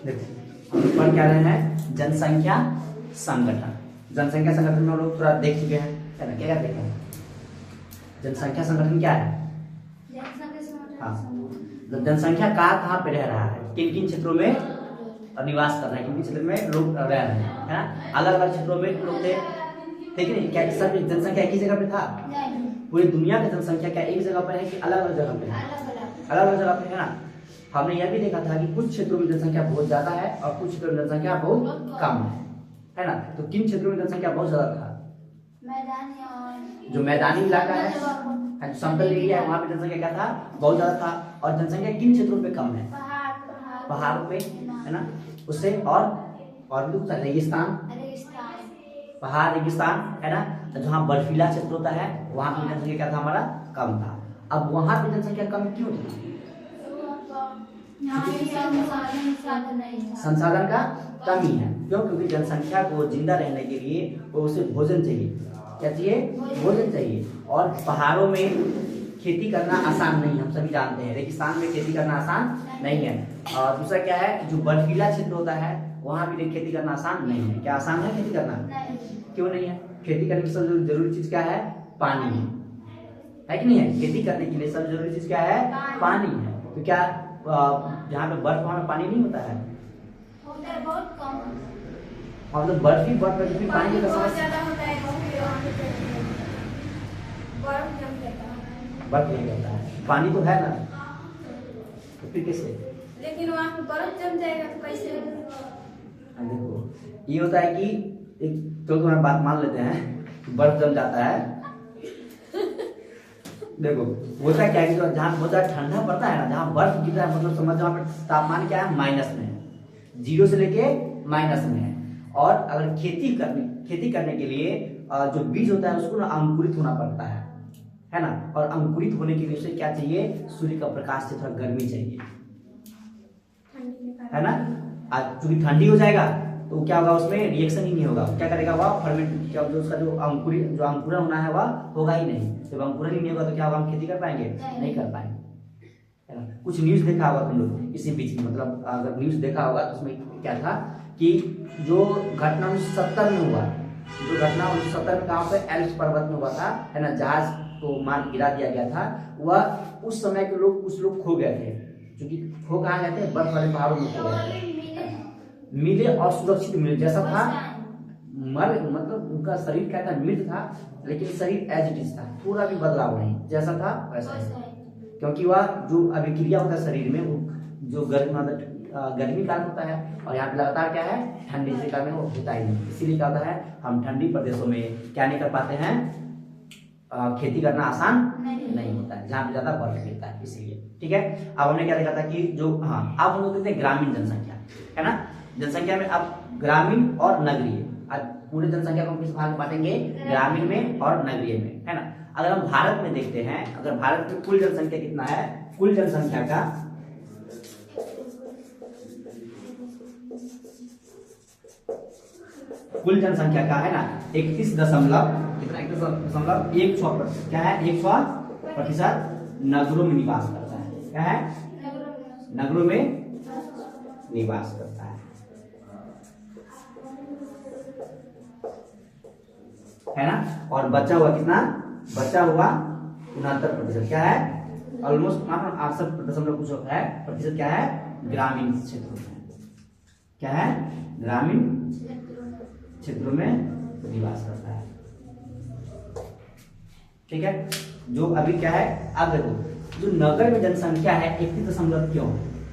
देखो हम लोग पढ़ क्या रहे हैं, जनसंख्या संगठन। जनसंख्या संगठन में हम लोग थोड़ा देख चुके हैं, है ना, क्या क्या देखे हैं। जनसंख्या संगठन क्या है? हाँ, जनसंख्या कहाँ पे रह रहा है, किन किन क्षेत्रों में निवास कर रहा है, किन किन क्षेत्रों में लोग रह रहे हैं, है ना। अलग अलग क्षेत्रों में लोग थे, ठीक है। क्या सब जनसंख्या एक ही जगह पे था? पूरी दुनिया की जनसंख्या क्या एक जगह पर है कि अलग अलग जगह पे है? अलग अलग जगह पे है ना। हमने यह भी देखा था कि कुछ क्षेत्रों में जनसंख्या बहुत ज्यादा है और कुछ क्षेत्रों में जनसंख्या बहुत कम है ना। तो किन क्षेत्रों में जनसंख्या बहुत ज्यादा था? जो मैदानी इलाका है, जो समतल एरिया है, वहां पे जनसंख्या क्या था, बहुत ज्यादा था। और जनसंख्या किन क्षेत्रों पे कम है? पहाड़ों पे, है ना। उससे और भी रेगिस्तान, पहाड़, रेगिस्तान, है ना। जहाँ बर्फीला क्षेत्र होता है वहां पे जनसंख्या क्या था, हमारा कम था। अब वहां पे जनसंख्या कम क्यों थी? संसाधन का कमी है। क्यों? क्योंकि जनसंख्या को जिंदा रहने के लिए वो उसे भोजन चाहिए। क्या चाहिए? भोजन चाहिए। और पहाड़ों में खेती करना आसान नहीं है, हम सभी जानते हैं। रेगिस्तान में खेती करना आसान नहीं है। और दूसरा क्या है, जो बर्फीला क्षेत्र होता है वहां भी खेती करना आसान नहीं है। क्या आसान है खेती करना? क्यों नहीं है? खेती करने की सबसे जरूरी चीज क्या है? पानी है कि नहीं है? खेती करने के लिए सबसे जरूरी चीज क्या है? पानी है। तो क्या जहाँ पे बर्फ वहां में पानी नहीं होता है? बहुत कम। मतलब बर्फ ही पानी की समस्या बर्फ नहीं होता है, पानी तो है ना, तो फिर कैसे? लेकिन वहाँ पे बर्फ जम जाएगा तो कैसे? देखो ये होता है कि एक तो हम बात मान लेते हैं, बर्फ जम जाता है। देखो होता क्या है, जहाँ बहुत ज्यादा ठंडा पड़ता है ना, जहाँ बर्फ गिरता है, मतलब समझ वहाँ पे तापमान क्या है, माइनस में है, 0 से लेके माइनस में है। और अगर खेती करने के लिए जो बीज होता है उसको ना अंकुरित होना पड़ता है ना। और अंकुरित होने के लिए उसे क्या चाहिए? सूर्य का प्रकाश से थोड़ा गर्मी चाहिए, है ना। आज चूंकि ठंडी हो जाएगा तो क्या होगा, उसमें रिएक्शन ही नहीं होगा। क्या करेगा वह? फर्मेंट, क्या जो उसका जो अंकुरन होना है वह होगा ही नहीं। जब अंकुरन ही नहीं होगा तो क्या होगा, हम खेती कर पाएंगे? नहीं कर पाएंगे, है ना। कुछ न्यूज देखा होगा तुम लोग इसी बीच में, मतलब अगर न्यूज देखा होगा तो उसमें क्या था कि जो घटना 1970 में हुआ, जो घटना 1970 में कहाँ पे एल्प्स पर्वत में हुआ था, है ना, जहाज को मार गिरा दिया गया था, वह उस समय के लोग कुछ लोग खो गए थे। क्योंकि खो कहाँ गए थे? बर्फ वाले पहाड़ों में खो गए थे। मिले और सुरक्षित मिले, जैसा था मतलब उनका शरीर क्या था, मृत था, लेकिन शरीर एज इट इज था, थोड़ा भी बदलाव नहीं, जैसा था वैसा ही। क्योंकि वह जो अभिक्रिया होता है शरीर में, वो जो गर्मी काल होता है, और यहाँ पे लगातार क्या है, ठंडी से काल में वो होता ही नहीं। इसीलिए क्या होता है, हम ठंडी प्रदेशों में क्या नहीं कर पाते हैं, खेती करना आसान नहीं होता है, जहाँ पे ज्यादा बर्फ गिरता है, इसीलिए। ठीक है। अब हमने क्या देखा था कि जो, हाँ, अब हम लोग देखते हैं ग्रामीण जनसंख्या, है ना। जनसंख्या में अब ग्रामीण और नगरीय, अब पूरे जनसंख्या को किस भाग में बांटेंगे? ग्रामीण में और नगरीय में, है ना। अगर हम भारत में देखते हैं, अगर भारत में कुल जनसंख्या कितना है, कुल जनसंख्या का है ना 31 दशमलव कितना, 31.1% क्या है, 100% नगरों में निवास करता है। क्या है? नगरों में निवास करता है ना। और बचा हुआ कितना? बचा हुआ 69%, क्या है, ऑलमोस्ट 68 कुछ होता है प्रतिशत, क्या है, ग्रामीण क्षेत्रों में। क्या है? ग्रामीण क्षेत्रों में निवास करता है। ठीक है। जो अभी क्या है, अब देखो जो नगर में जनसंख्या है 31 क्यों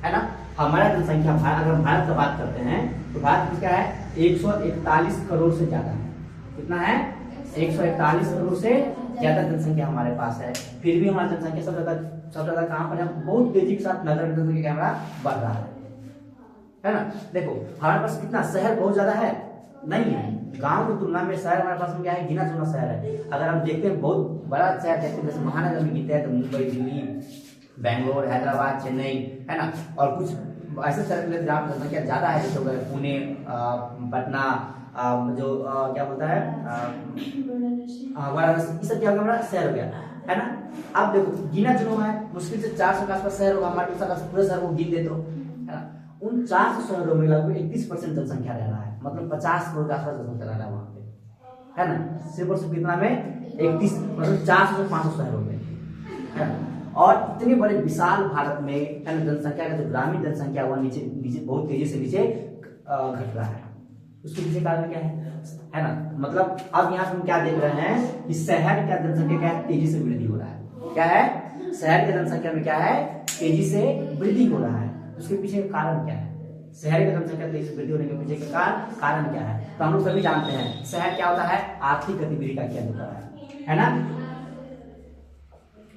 है ना, हमारा जनसंख्या अगर हम भारत का बात करते हैं तो भारत में क्या है, 141 करोड़ से ज्यादा है। कितना है? 141 करोड़ से ज्यादा जनसंख्या हमारे पास है। फिर भी हमारी जनसंख्या सबसे ज्यादा कहां पर है? बहुत तेजी के साथ नगर में जनसंख्या हमारा बढ़ रहा है ना। देखो हमारे पास कितना, शहर बहुत ज्यादा है नहीं है, गांव की तुलना में शहर हमारे पास में क्या है, गिना चुना शहर है। अगर हम देखते हैं बहुत बड़ा शहर देखते हैं, जैसे महानगर में गिनते हैं तो मुंबई, दिल्ली, बैंगलोर, हैदराबाद, चेन्नई, है ना। और कुछ ऐसे शहर जहाँ पर जनसंख्या ज्यादा है, जैसे पुणे, पटना, जो क्या बोलता है, वाराणसी, ये सब क्या होगा, हमारा शहर हो गया, है ना। अब देखो गिना चुना है, मुश्किल से 400 के आसपास शहर होगा हमारे, पूरे शहर को गिन दे तो, है ना। उन 400 शहरों में लगभग 31% जनसंख्या रह रहा है, मतलब 50 करोड़ के आसपास जनसंख्या रह रहा है वहां पे, है ना। सिर्फ और सिर्फ कितना में 31, मतलब 400 से 500 शहरों में, है ना। और इतने बड़े विशाल भारत में, है ना, जनसंख्या का जो ग्रामीण जनसंख्या वह नीचे नीचे बहुत तेजी से नीचे घट रहा है। उसके पीछे कारण क्या है ना। मतलब अब यहाँ हम क्या देख रहे हैं कि शहर का जनसंख्या क्या है, तेजी से वृद्धि हो रहा है। क्या है, शहर की जनसंख्या में क्या है, तेजी से वृद्धि हो रहा है। उसके पीछे कारण क्या है, शहर की जनसंख्या तेजी से वृद्धि होने के पीछे का कारण क्या है। तो हम लोग सभी जानते हैं शहर क्या होता है, आर्थिक गतिविधि का केंद्र होता है ना।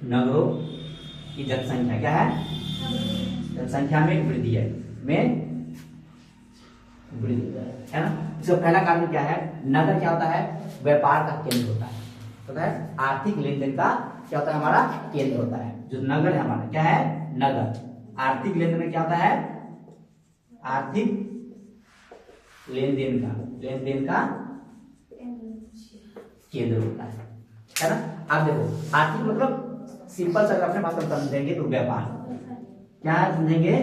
नगरों की जनसंख्या क्या है, जनसंख्या में वृद्धि है, है ना। इसका पहला कारण क्या है, नगर क्या होता है, व्यापार का केंद्र होता है, आर्थिक लेन देन का क्या होता है, हमारा केंद्र होता है। जो नगर है हमारा क्या है, नगर आर्थिक लेन देन में क्या होता है, आर्थिक लेन देन का केंद्र होता है ना। आप देखो आर्थिक मतलब सिंपल से अगर अपने भाषा में समझेंगे तो व्यापार, क्या समझेंगे,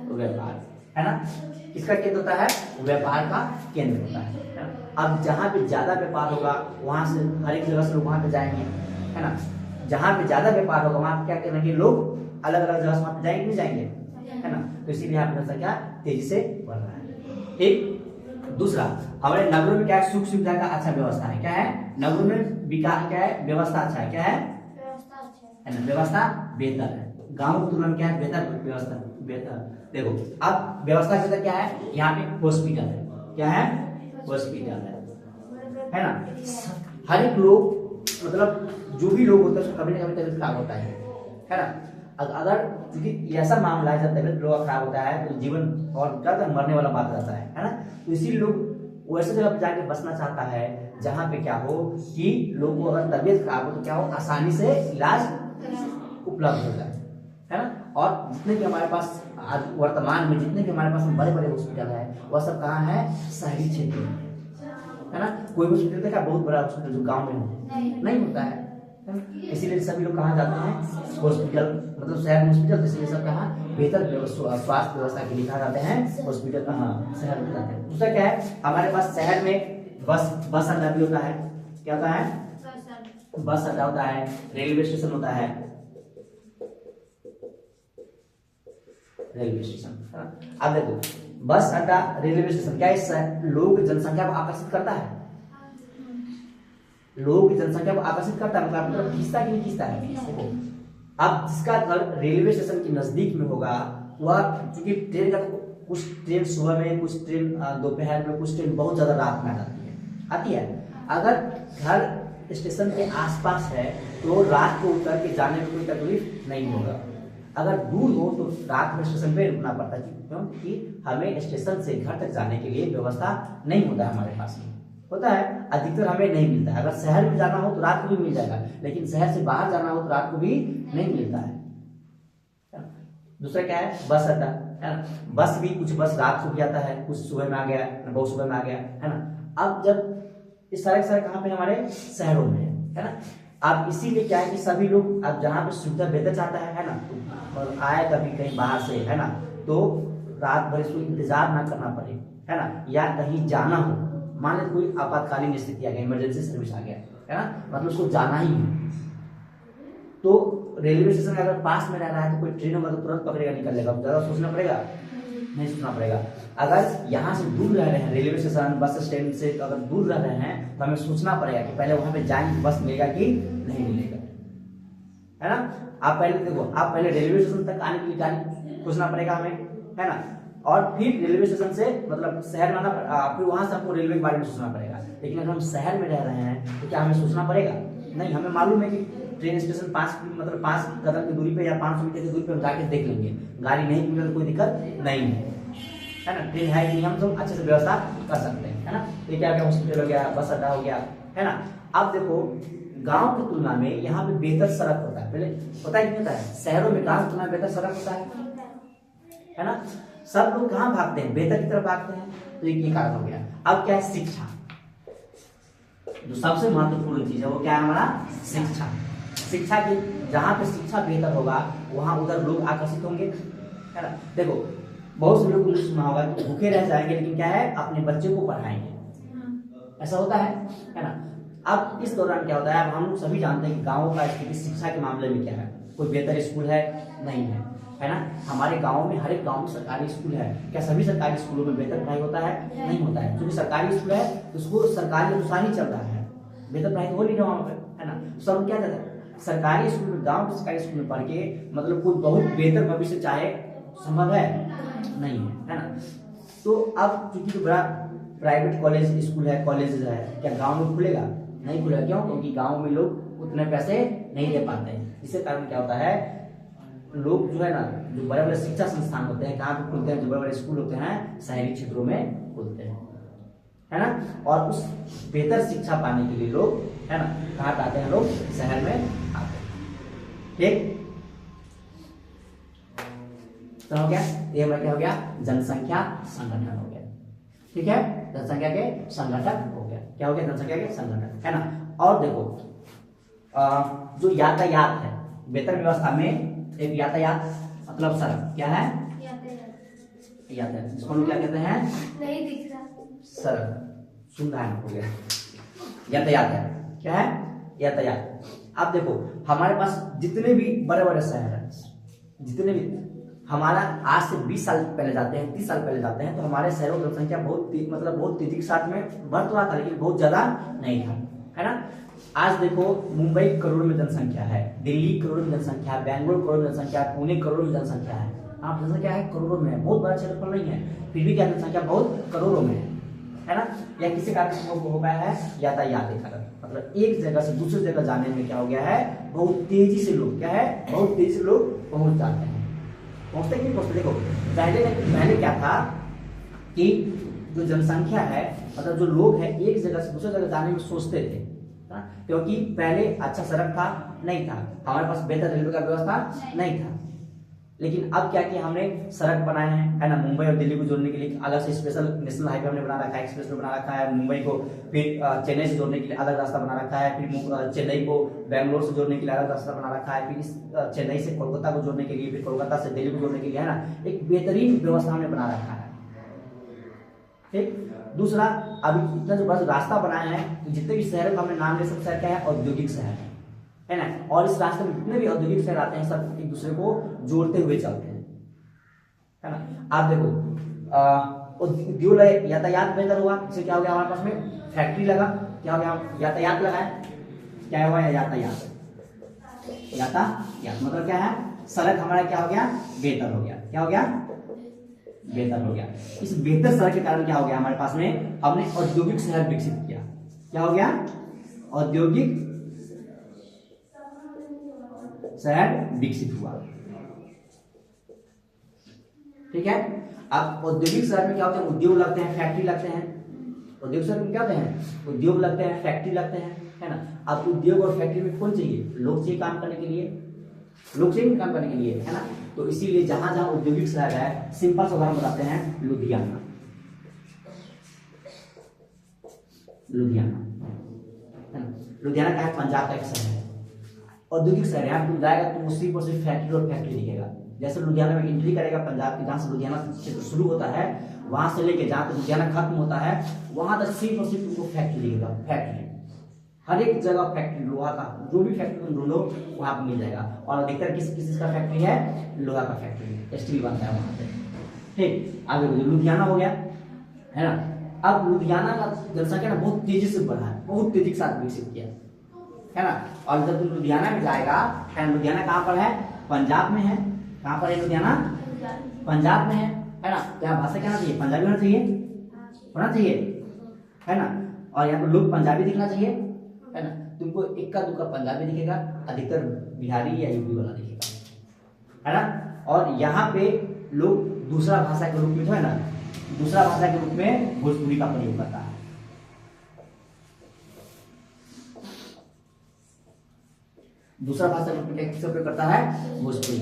तो व्यापार, है ना। इसका केंद्र होता है, व्यापार का केंद्र होता है। अब जहाँ पे ज्यादा व्यापार होगा वहां से हर एक जगह से लोग वहां पे जाएंगे, है ना। जहाँ पे ज्यादा व्यापार होगा वहां क्या करेंगे, लोग अलग अलग जगह से वहां पे जाएंगे, नहीं जाएंगे, है ना। तो इसीलिए यहाँ पे जनसंख्या तेजी से बढ़ रहा है। एक दूसरा, हमारे नगरों में क्या है, सुख सुविधा का अच्छा व्यवस्था है। क्या है, नगरों में विकास क्या है, व्यवस्था अच्छा है। क्या है ना, व्यवस्था बेहतर है। गाँव की तुलना में क्या है, बेहतर व्यवस्था, बेहतर। देखो अब व्यवस्था बेहतर क्या है, यहाँ पे हॉस्पिटल है। क्या है, हॉस्पिटल है ना। हर एक लोग, मतलब जो भी लोग होते हैं कभी ना कभी तबीयत खराब होता है ना। अगर क्योंकि ऐसा मामला है जब तबीयत लोग खराब होता है तो जीवन और ज्यादा मरने वाला बात रहता है ना। तो इसीलिए लोग वैसे जगह जाके बसना चाहता है जहाँ पे क्या हो कि लोग को अगर तबीयत खराब हो तो क्या हो, आसानी से इलाज उपलब्ध हो जाए, है ना। और जितने भी हमारे पास आज वर्तमान में जितने भी हमारे पास बड़े बड़े हॉस्पिटल है वह सब कहाँ है, शहरी क्षेत्र में, है ना। कोई हॉस्पिटल देखा बहुत बड़ा हॉस्पिटल जो गांव में हो नहीं होता है। इसीलिए सभी लोग कहाँ जाते हैं, हॉस्पिटल, मतलब शहर में हॉस्पिटल, इसलिए सब कहाँ बेहतर स्वास्थ्य व्यवस्था के लिए कहा जाते हैं हॉस्पिटल, कहाँ, शहर में जाते हैं। दूसरा क्या है, हमारे पास शहर में बस अड्डा भी होता है। क्या होता है, बस अड्डा होता है, रेलवे स्टेशन होता है, रेलवे स्टेशन। अब देखो बस अड्डा, रेलवे स्टेशन क्या है, लोग जनसंख्या को आकर्षित करता है, लोगों की जनसंख्या को आकर्षित करता है, मतलब खींचता कि नहीं खींचता है। देखो अब जिसका घर रेलवे स्टेशन के नजदीक में होगा वह, क्योंकि ट्रेन का कुछ ट्रेन सुबह में, कुछ ट्रेन दोपहर में, कुछ ट्रेन बहुत ज्यादा रात में आती है। अगर घर स्टेशन के आसपास है तो रात को उतर के जाने में कोई तकलीफ नहीं होगा। अगर दूर हो तो रात में स्टेशन पे रुकना पड़ता है, क्योंकि हमें स्टेशन से घर तक जाने के लिए व्यवस्था नहीं होता है, हमारे पास में होता है, अधिकतर हमें नहीं मिलता है। अगर शहर में जाना हो तो रात को भी मिल जाएगा, लेकिन शहर से बाहर जाना हो तो रात को भी नहीं मिलता है। दूसरा क्या है, बस अड्डा, है ना। बस भी कुछ बस रात को भी आता है, कुछ सुबह में आ गया, बहुत सुबह में आ गया, है ना। अब जब इस सारे कहाँ पे, हमारे शहरों में है ना। अब इसीलिए क्या है कि सभी लोग अब जहाँ पे सुविधा बेहतर चाहता है ना, और आए कभी कहीं बाहर से, है ना, तो रात भर इसको इंतजार ना करना पड़े, है ना, या कहीं जाना हो, मान लीजिए कोई आपातकालीन स्थिति आ गई, इमरजेंसी सर्विस आ गया, है ना, मतलब उसको जाना ही है, तो रेलवे स्टेशन अगर पास में रह रहा है तो कोई ट्रेन होगा तो तुरंत पकड़ेगा, निकल लेगा, ज्यादा सोचना पड़ेगा नहीं, सोचना पड़ेगा। अगर यहाँ से दूर रह रहे हैं, रेलवे स्टेशन बस स्टैंड से अगर दूर रह रहे हैं तो हमें सोचना पड़ेगा कि पहले वहां पे जाएंगे बस मिलेगा कि नहीं मिलेगा, है ना। आप पहले देखो, आप पहले रेलवे स्टेशन तक आने के लिए गाड़ी सोचना पड़ेगा हमें, है ना, और फिर रेलवे स्टेशन से मतलब शहर में आना, फिर वहां से हमको रेलवे के बारे में सोचना पड़ेगा। लेकिन अगर हम शहर में रह रहे हैं तो क्या हमें सोचना पड़ेगा, नहीं, हमें मालूम है कि ट्रेन स्टेशन 5 कदम की दूरी पे या 500 मीटर की दूरी पे हम जाके देख लेंगे, गाड़ी नहीं मिले तो कोई दिक्कत नहीं है ना, ट्रेन है कि नहीं, हम सब अच्छे से व्यवस्था कर सकते हैं, है ना। तो क्या क्या हॉस्पिटल हो गया, बस अड्डा हो गया, है ना। अब देखो गांव की तुलना में यहाँ पे बेहतर सड़क होता है, पहले पता है, होता है शहरों में गांव की तुलना में बेहतर सड़क होता है ना। सब लोग कहाँ भागते हैं, बेहतर की तरफ भागते हैं, तो ये कारण हो गया। अब क्या है, शिक्षा, जो सबसे महत्वपूर्ण चीज है वो क्या है, हमारा शिक्षा। शिक्षा की जहाँ पे शिक्षा बेहतर होगा वहां उधर लोग आकर्षित होंगे, है ना। देखो बहुत से लोग को सुना होगा कि भूखे रह जाएंगे लेकिन क्या है अपने बच्चे को पढ़ाएंगे, ऐसा होता है ना। अब इस दौरान क्या होता है, अब हम लोग सभी जानते हैं कि गाँव का स्थिति शिक्षा के मामले में क्या है, कोई बेहतर स्कूल है नहीं है ना। हमारे गाँव में हर एक गाँव में सरकारी स्कूल है, क्या सभी सरकारी स्कूलों में बेहतर पढ़ाई होता है? नहीं होता है। क्योंकि सरकारी स्कूल है तो उसको सरकारी अनुसार ही चल रहा है, बेहतर पढ़ाई तो हो नहीं रहा वहाँ पर, है ना। सब क्या चाहता है, सरकारी स्कूल में, गाँव के सरकारी स्कूल में पढ़ के मतलब कोई बहुत बेहतर भविष्य चाहे, संभव है नहीं है ना। तो अब चूंकि बड़ा प्राइवेट कॉलेज स्कूल है, कॉलेज है, क्या गांव में खुलेगा? नहीं खुलेगा। क्यों? क्योंकि गांव में लोग उतने पैसे नहीं दे पाते हैं। इसके कारण क्या होता है, लोग जो है ना, जो बड़े बड़े शिक्षा संस्थान होते हैं कहाँ पे खुलते हैं, जो बड़े बड़े स्कूल होते हैं शहरी क्षेत्रों में खुलते हैं, है ना। और उस बेहतर शिक्षा पाने के लिए लोग, है ना, कहाँ पे आते हैं, लोग शहर में आते हैं। ठीक, तो हो गया ये हमारा क्या हो गया, जनसंख्या संगठन हो गया। ठीक है, जनसंख्या के संगठन हो गया। क्या हो गया? जनसंख्या के संगठन, है ना। और देखो जो यातायात है, बेहतर व्यवस्था में एक यातायात मतलब सड़क क्या है, यातायात, जिसको हम क्या कहते हैं, नहीं दिख रहा, सड़क सुन रहा है, हो गया यातायात है। क्या है? यातायात। अब देखो हमारे पास जितने भी बड़े बड़े शहर हैं, जितने भी, हमारा आज से 20 साल पहले जाते हैं, 30 साल पहले जाते हैं, तो हमारे शहरों की जनसंख्या बहुत तेजी के साथ में बढ़ रहा था, लेकिन बहुत ज्यादा नहीं था, है ना। आज देखो मुंबई करोड़ में जनसंख्या है, दिल्ली करोड़ में जनसंख्या है, बैंगलोर करोड़ में जनसंख्या है, पुणे करोड़ में जनसंख्या है। आप जनसंख्या है करोड़ों में है, बहुत बड़ा क्षेत्रफल नहीं है, फिर भी क्या जनसंख्या बहुत करोड़ों में है ना। या किसी कारण हो गया है यातायात के कारण, मतलब एक जगह से दूसरी जगह जाने में क्या हो गया है, बहुत तेजी से लोग, क्या है, बहुत तेजी से लोग पहुंच जाते हैं। पहुंचते कि नहीं पहुंचते? देखो पहले क्या था कि जो जनसंख्या है, मतलब जो लोग हैं, एक जगह से दूसरी जगह जाने में सोचते थे, क्योंकि पहले अच्छा सड़क था नहीं था, हमारे पास बेहतर रेलवे का व्यवस्था नहीं था। लेकिन अब क्या किया हमने, सड़क बनाए हैं, है ना। मुंबई और दिल्ली को जोड़ने के लिए अलग से स्पेशल नेशनल हाईवे हमने बना रखा है, एक्सप्रेस वे बना रखा है। मुंबई को फिर चेन्नई से जोड़ने के लिए अलग रास्ता बना रखा है, फिर चेन्नई को बैंगलोर से जोड़ने के लिए अलग रास्ता बना रखा है, फिर चेन्नई से कोलकाता को जोड़ने के लिए, फिर कोलकाता से दिल्ली को जोड़ने के लिए, है ना, एक बेहतरीन व्यवस्था हमने बना रखा है। ठीक, दूसरा, अभी इतना जो बड़ा रास्ता बनाया है, तो जितने भी शहरों का हमने नाम ले, सब शहर क्या है, औद्योगिक शहर है ना। और इस रास्ते में जितने भी औद्योगिक शहर आते हैं, सब एक दूसरे को जोड़ते हुए चलते हैं, है ना। आप देखो उद्योग, यातायात बेहतर हुआ, इससे क्या हो गया, हमारे पास में फैक्ट्री लगा, क्या हो गया, यातायात लगा है, क्या हुआ, यातायात मतलब क्या है, सड़क हमारा क्या हो गया, बेहतर हो गया। क्या हो गया? बेहतर हो गया। इस बेहतर सड़क के कारण क्या हो गया, हमारे पास में हमने औद्योगिक शहर विकसित किया। क्या हो गया? औद्योगिक शहर विकसित हुआ। ठीक है, अब औद्योगिक शहर में क्या होता है, उद्योग लगते हैं, फैक्ट्री लगते हैं। औद्योगिक शहर में क्या होते हैं, उद्योग लगते हैं, फैक्ट्री लगते हैं, है ना। अब उद्योग और फैक्ट्री में कौन चाहिए, लोग चाहिए काम करने के लिए, लोग चाहिए काम करने के लिए, है ना। तो इसीलिए जहां जहां औद्योगिक शहर है, सिंपल सा उदाहरण बताते हैं, लुधियाना, है ना। लुधियाना का है, पंजाब का एक शहर है, औद्योगिक शहर है। तुम जाएगा तो सिर्फ और सिर्फ फैक्ट्री और फैक्ट्री दिखेगा। जैसे लुधियाना में एंट्री करेगा पंजाब की, जहाँ से लुधियाना क्षेत्र शुरू होता है, वहां से लेके जहाँ तक लुधियाना खत्म होता है, वहां तक सिर्फ और सिर्फ तुमको फैक्ट्री दिखेगा। फैक्ट्री, हर एक जगह फैक्ट्री, लोहा का जो भी फैक्ट्री तुम ढूंढो वहां पर मिल जाएगा। और अधिकतर किस का फैक्ट्री है, लोहा का फैक्ट्री, स्टील बनता है वहां पे। ठीक, आगे लुधियाना हो गया, है ना। अब लुधियाना का जनसंख्या ना बहुत तेजी से बढ़ा है, बहुत तेजी के साथ विकसित किया, है ना। और जब तुम लुधियाना में जाएगा, लुधियाना कहाँ पर है, पंजाब में है। कहाँ पर है लुधियाना? पंजाब में है ना। क्या भाषा क्या चाहिए, पंजाबी होना चाहिए, है ना। और यहाँ पर लोग पंजाबी दिखना चाहिए, है ना। तुमको इक्का दुक्का पंजाबी दिखेगा, अधिकतर बिहारी या यूपी वाला दिखेगा, है ना। और यहाँ पे लोग दूसरा भाषा के रूप में, जो है ना, दूसरा भाषा के रूप में भोजपुरी का प्रयोग करता है। दूसरा भाषा के रूप में किसका प्रयोग करता है, भोजपुरी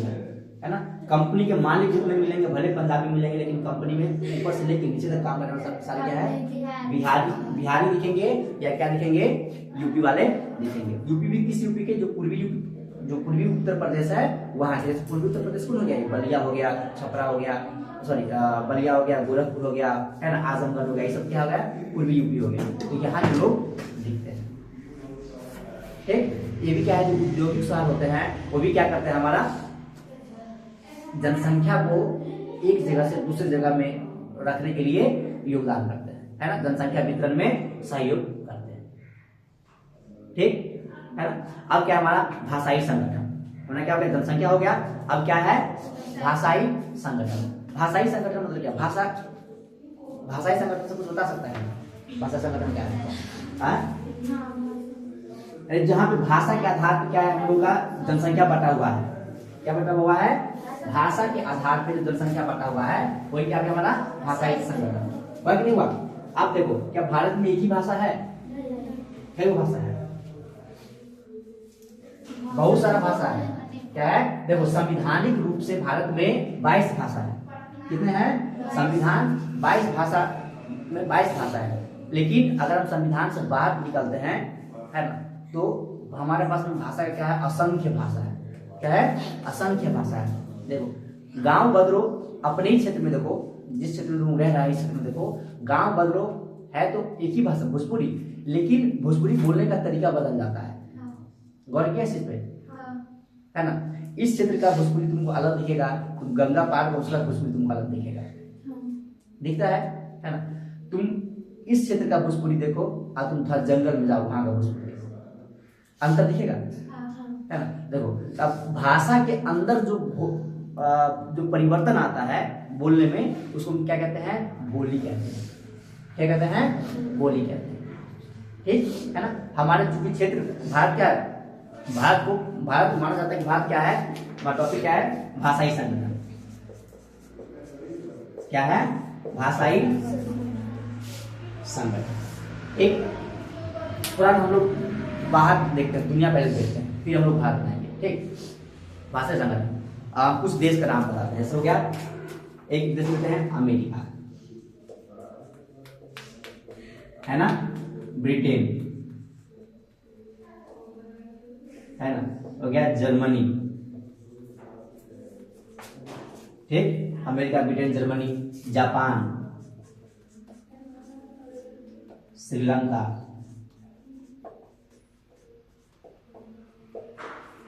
है ना। कंपनी के मालिक जितने मिलेंगे भले पंजाबी मिलेंगे, लेकिन कंपनी में ऊपर से लेकर नीचे तक काम करने वाले सारे क्या है, बिहारी दिखेंगे, या क्या दिखेंगे, यूपी वाले दिखेंगे। यूपी भी किस यूपी के, जो पूर्वी यूपी जो पूर्वी उत्तर प्रदेश है वहां से, जैसे पूर्वी उत्तर प्रदेश कौन हो गया, बलिया हो गया, छपरा हो गया, सॉरी बलिया हो गया, गोरखपुर हो गया, है ना, आजमगढ़ हो गया, ये सब क्या हो गया, पूर्वी यूपी हो गया। तो यहाँ के लोग दिखते हैं। ठीक, ये भी क्या है, जो औद्योगिक शहर होते हैं वो भी क्या करते हैं, हमारा जनसंख्या को एक जगह से दूसरी जगह में रखने के लिए योगदान करते हैं, है ना, जनसंख्या वितरण में सहयोग करते हैं। ठीक है ना। अब क्या हमारा भाषाई संगठन, हमने क्या हो गया, जनसंख्या हो गया, अब क्या है, भाषाई संगठन। भाषाई संगठन मतलब क्या, भाषाई संगठन से कुछ बता सकता है, भाषा संगठन क्या है? जहाँ पे भाषा के आधार पर क्या है, हम लोग का जनसंख्या बटा हुआ है, क्या बटा हुआ है, भाषा के आधार पर जो जनसंख्या बटा हुआ है वही क्या है, हमारा भाषाई संगठन। हुआ कि नहीं हुआ? आप देखो, क्या भारत में एक ही भाषा है, कई भाषा है, बहुत सारा भाषा है। क्या है, देखो संविधानिक रूप से भारत में 22 भाषा है। कितने हैं, संविधान 22 भाषा में 22 भाषा है। लेकिन अगर हम संविधान से बाहर निकलते हैं, है ना, तो हमारे पास में भाषा क्या है, असंख्य भाषा है। क्या है, असंख्य भाषा है। देखो गांव बदरो, अपने ही क्षेत्र में देखो, जिस क्षेत्र में तुम रह रहा है इस क्षेत्र में देखो, गांव बदरो है तो एक ही भाषा भोजपुरी, लेकिन भोजपुरी बोलने का तरीका बदल जाता है। गौर किया इस पे, है ना। इस क्षेत्र का भोजपुरी तुमको अलग दिखेगा, तुम गंगा पार का उसका भोजपुरी तुमको अलग दिखेगा, दिखता है ना। तुम इस क्षेत्र का भोजपुरी देखो और तुम थोड़ा जंगल में जाओ, वहां का भोजपुरी अंतर दिखेगा, है ना। देखो अब भाषा के अंदर जो परिवर्तन आता है बोलने में, उसको हम क्या कहते हैं, बोली कहते हैं। क्या कहते हैं, बोली कहते हैं। ठीक है ना। हमारे चूंकि क्षेत्र भारत क्या है, भारत माना जाता है कि भारत क्या है, हमारा टॉपिक क्या है, भाषाई संगठन। क्या है, भाषाई संगठन। एक पुराना हम लोग बाहर देखते हैं, दुनिया पहले देखते हैं, फिर हम लोग भारत में आएंगे। ठीक, भाषाई संगठन कुछ देश का नाम बताते हैं। जैसे हो गया, एक देश लेते हैं अमेरिका, है ना, ब्रिटेन, है ना, हो गया जर्मनी। ठीक, America, Britain, Germany, Japan, Sri Lanka,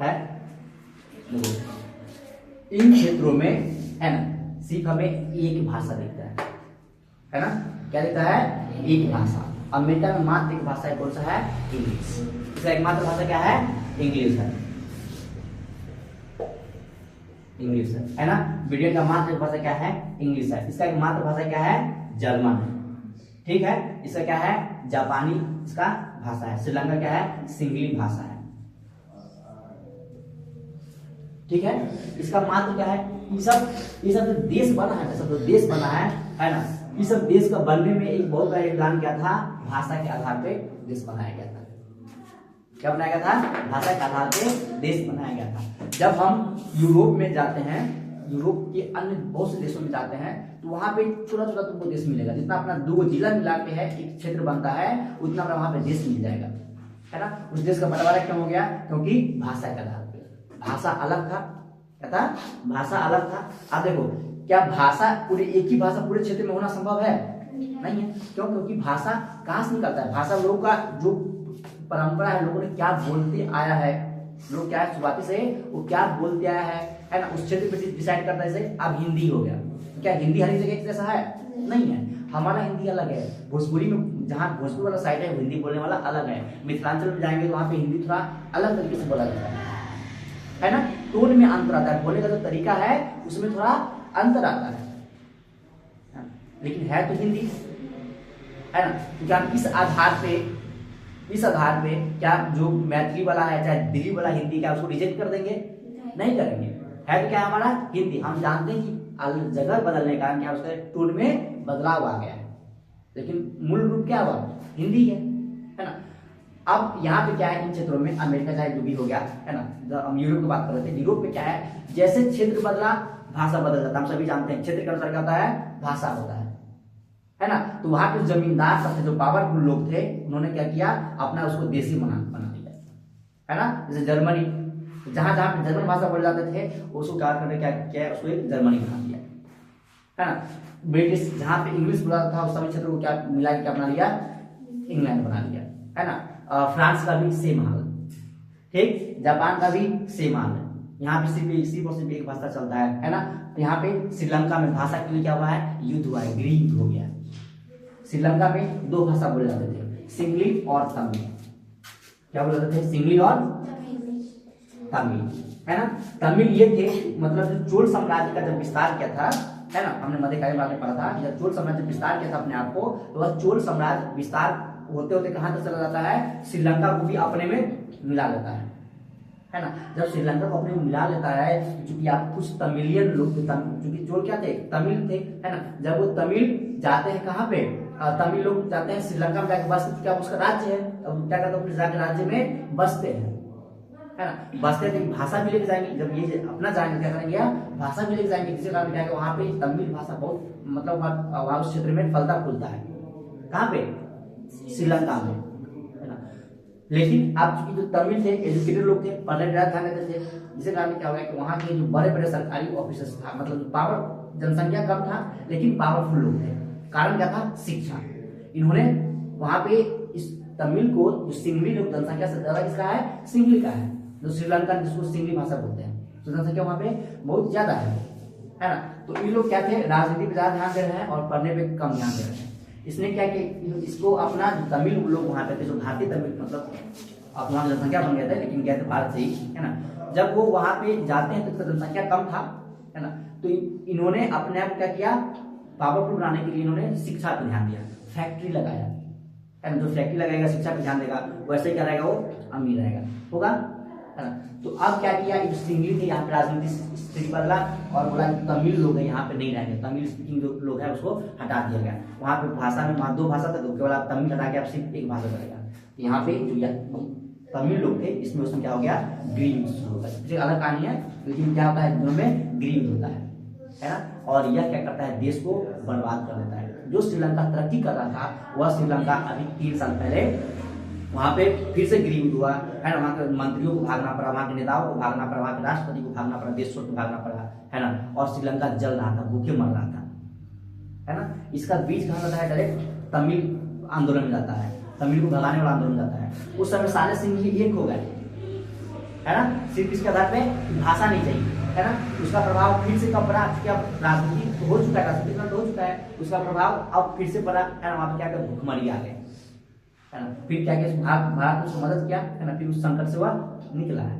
है। इन क्षेत्रों में, है ना, सिर्फ हमें एक भाषा दिखता है ना, क्या दिखता है, एक भाषा। अमेरिका में मात्र एक भाषा कौन सा है, इंग्लिश। इसका एकमात्र भाषा क्या है, इंग्लिश है, इंग्लिश है ना। ब्रिटेन का मात्र भाषा क्या है, इंग्लिश है। इसका एकमात्र भाषा क्या है, जर्मन है। ठीक है, इसका क्या है, जापानी इसका भाषा है। श्रीलंका क्या है, सिंगली भाषा है। ठीक है, इसका मात्र क्या है, ये सब जो देश बना है, सब जो देश बना है ना, ये सब देश का बनने में एक बहुत बड़ा योगदान क्या था, भाषा के आधार पे देश बनाया गया था। क्या बनाया गया था, भाषा के आधार पे देश बनाया गया था। जब हम यूरोप में जाते हैं, यूरोप के अन्य बहुत से देशों में जाते हैं, तो वहां पे छोटा छोटा तुमको देश मिलेगा। जितना अपना 2 जिला मिला के है एक क्षेत्र बनता है, उतना वहां पे देश मिल जाएगा, है ना। उस देश का बंटवारा क्यों हो गया, क्योंकि भाषा के आधार पे। भाषा अलग था, क्या था, भाषा अलग था। अब देखो, क्या भाषा पूरे एक ही भाषा पूरे क्षेत्र में होना संभव है, नहीं है। क्यों, क्योंकि भाषा कहाँ से निकलता है, भाषा लोगों का जो परंपरा है, लोगों ने क्या बोलते आया है, लोग क्या शुरुआती से वो क्या बोलते आया है ना, उस क्षेत्र पे डिसाइड करता है। जैसे अब हिंदी हो गया, क्या हिंदी हर जगह एक जैसा है, नहीं है। हमारा हिंदी अलग है, भोजपुरी में जहाँ भोजपुर वाला साइड है हिंदी बोलने वाला अलग है, मिथिलांचल में जाएंगे तो वहाँ पे हिंदी थोड़ा अलग तरीके से बोला जाता है ना। टोन में अंतर आता है, बोलने का जो तरीका है उसमें थोड़ा अंतर आता है, लेकिन है तो हिंदी, है ना। क्योंकि हम इस आधार पे क्या जो मैथिली वाला है चाहे दिल्ली वाला हिंदी, क्या उसको रिजेक्ट कर देंगे, नहीं करेंगे। है तो क्या हमारा हिंदी, हम जानते हैं कि जगह बदलने का क्या उसका टोन में बदलाव आ गया है, लेकिन मूल रूप क्या हुआ, हिंदी है ना। अब यहाँ पे क्या है, इन क्षेत्रों में अमेरिका चाहे जो भी हो गया, है ना। जब हम यूरोप की बात कर रहे थे, यूरोप में क्या है, जैसे क्षेत्र बदला भाषा बदल जाता है। हम सभी जानते हैं क्षेत्र के अनुसार क्या होता है, भाषा होता है ना। तो वहां पे जमींदार सबसे जो पावरफुल लोग थे, उन्होंने क्या किया, अपना उसको देसी बना दिया, है ना। जैसे जहां जहां पे जर्मन भाषा बोले जाते थे उसको क्या करने क्या उसको एक जर्मनी बना दिया, है ना। ब्रिटिश जहां पे इंग्लिश बोला था उस सभी क्षेत्र को क्या मिला के क्या बना लिया, इंग्लैंड बना लिया, है ना। फ्रांस का भी सेम हाल, ठीक, जापान का भी सेम हाल है। यहाँ पे सिर्फ एक भाषा चलता है ना। तो यहाँ पे श्रीलंका में भाषा के लिए क्या हुआ है, युद्ध हुआ है, गृह युद्ध हो गया। श्रीलंका में दो भाषा बोले जाते थे, सिंगली और तमिल। क्या बोले जाते थे, सिंगली और तमिल, है ना। तमिल ये थे, मतलब जो चोल साम्राज्य का जब विस्तार किया था, है ना, हमने मध्यकालीन में पढ़ा था, जब चोल साम्राज्य विस्तार किया था अपने आप को, तो वह चोल साम्राज्य विस्तार होते होते कहां तक चला जाता है, श्रीलंका को भी अपने में मिला लेता है ना। जब श्रीलंका को अपने में मिला लेता है, क्योंकि आप कुछ तमिलियन लोग, क्योंकि चोल क्या थे, तमिल थे, है ना। जब वो तमिल जाते हैं कहाँ पे, तमिल लोग जाते हैं श्रीलंका में जाके बसते, क्या उसका राज्य है, अब क्या करते हैं अपने जाके राज्य में बसते हैं, है ना। बसते थे, भाषा भी लेके जाएंगे, जब ये अपना जाएंगे क्या करेंगे, भाषा भी लेके जाएंगे, जिसके कारण क्या है वहाँ पे तमिल भाषा बहुत, मतलब वहाँ उस क्षेत्र में फलता फूलता है। कहाँ पे, श्रीलंका में, है ना। लेकिन आप चूंकि जो तमिल थे, एजुकेटेड लोग थे, पढ़ने में ध्यान देते थे, जिसके कारण क्या हो गया कि वहाँ के जो बड़े बड़े सरकारी ऑफिसर्स था, मतलब पावर, जनसंख्या कम था लेकिन पावरफुल लोग थे। कारण क्या था, शिक्षा। इन्होंने वहाँ पे इस तमिल को, जो सिंगली लोग जनसंख्या से ज्यादा किसका है, सिंगली का है, जो श्रीलंका जिसको सिंगली भाषा बोलते हैं, तो जनसंख्या वहाँ पे बहुत ज्यादा है ना। तो ये लोग क्या थे, राजनीति पे ज्यादा ध्यान दे रहे हैं और पढ़ने पे कम ध्यान दे रहे हैं। इसने क्या कि इसको अपना तमिल लोग वहां पे थे, जो भारतीय तमिल, मतलब अपना जनसंख्या बन गया था, लेकिन गए थे भारत से ही, है ना। जब वो वहां पे जाते हैं तो इसका जनसंख्या कम था, है ना। तो इन्होंने अपने आप क्या किया, पावरफुल बनाने के लिए इन्होंने शिक्षा पे ध्यान दिया, फैक्ट्री लगाया, है ना। जो फैक्ट्री लगाएगा, शिक्षा पे ध्यान देगा, वैसे क्या रहेगा, वो अमीर रहेगा, होगा, है ना। तो अब क्या किया, जो सिंगली थे यहाँ पे राजनीति स्थिति बदला और बोला कि तमिल लोग हैं यहाँ पे नहीं रहेंगे, तमिल स्पीकिंग जो लोग हैं उसको हटा दिया गया। वहाँ पे भाषा में वहाँ दो भाषा था, तो केवल आप तमिल हटा के आप सिर्फ एक भाषा चलेगा। यहाँ पे जो तमिल लोग थे, इसमें उसमें क्या हो गया, ग्रीन शुरू होता है, अलग कहानी है, लेकिन क्या होता है, दोनों में ग्रीन होता है ना। और यह क्या करता है, देश को बर्बाद कर देता है। जो श्रीलंका तरक्की कर रहा था, वह श्रीलंका अभी 3 साल पहले वहां पे फिर से गृह हुआ, है ना। वहां के मंत्रियों को भागना पड़ा, वहां के नेताओं को भागना पड़ा, वहां के राष्ट्रपति को भागना पड़ा, देश छोड़ के भागना पड़ा, है ना। और श्रीलंका जल रहा था, भूखे मर रहा था, है ना। इसका बीज कहाँ जाता है, डायरेक्ट तमिल आंदोलन में जाता है, तमिल को भगाने वाला आंदोलन जाता है। उस समय सारे सिंह एक हो गए, है ना, सिर्फ इसके आधार पे भाषा नहीं चाहिए, है ना। उसका प्रभाव फिर से कब पड़ा, क्योंकि अब राजनीति हो चुका है, राजनीतिकरण हो चुका है, उसका प्रभाव अब फिर से पड़ा, है ना। वहां पे क्या भूखमरी आ गए, है ना। फिर क्या किया, भारत ने उसको मदद किया, है ना। फिर उस संकट से वह निकला है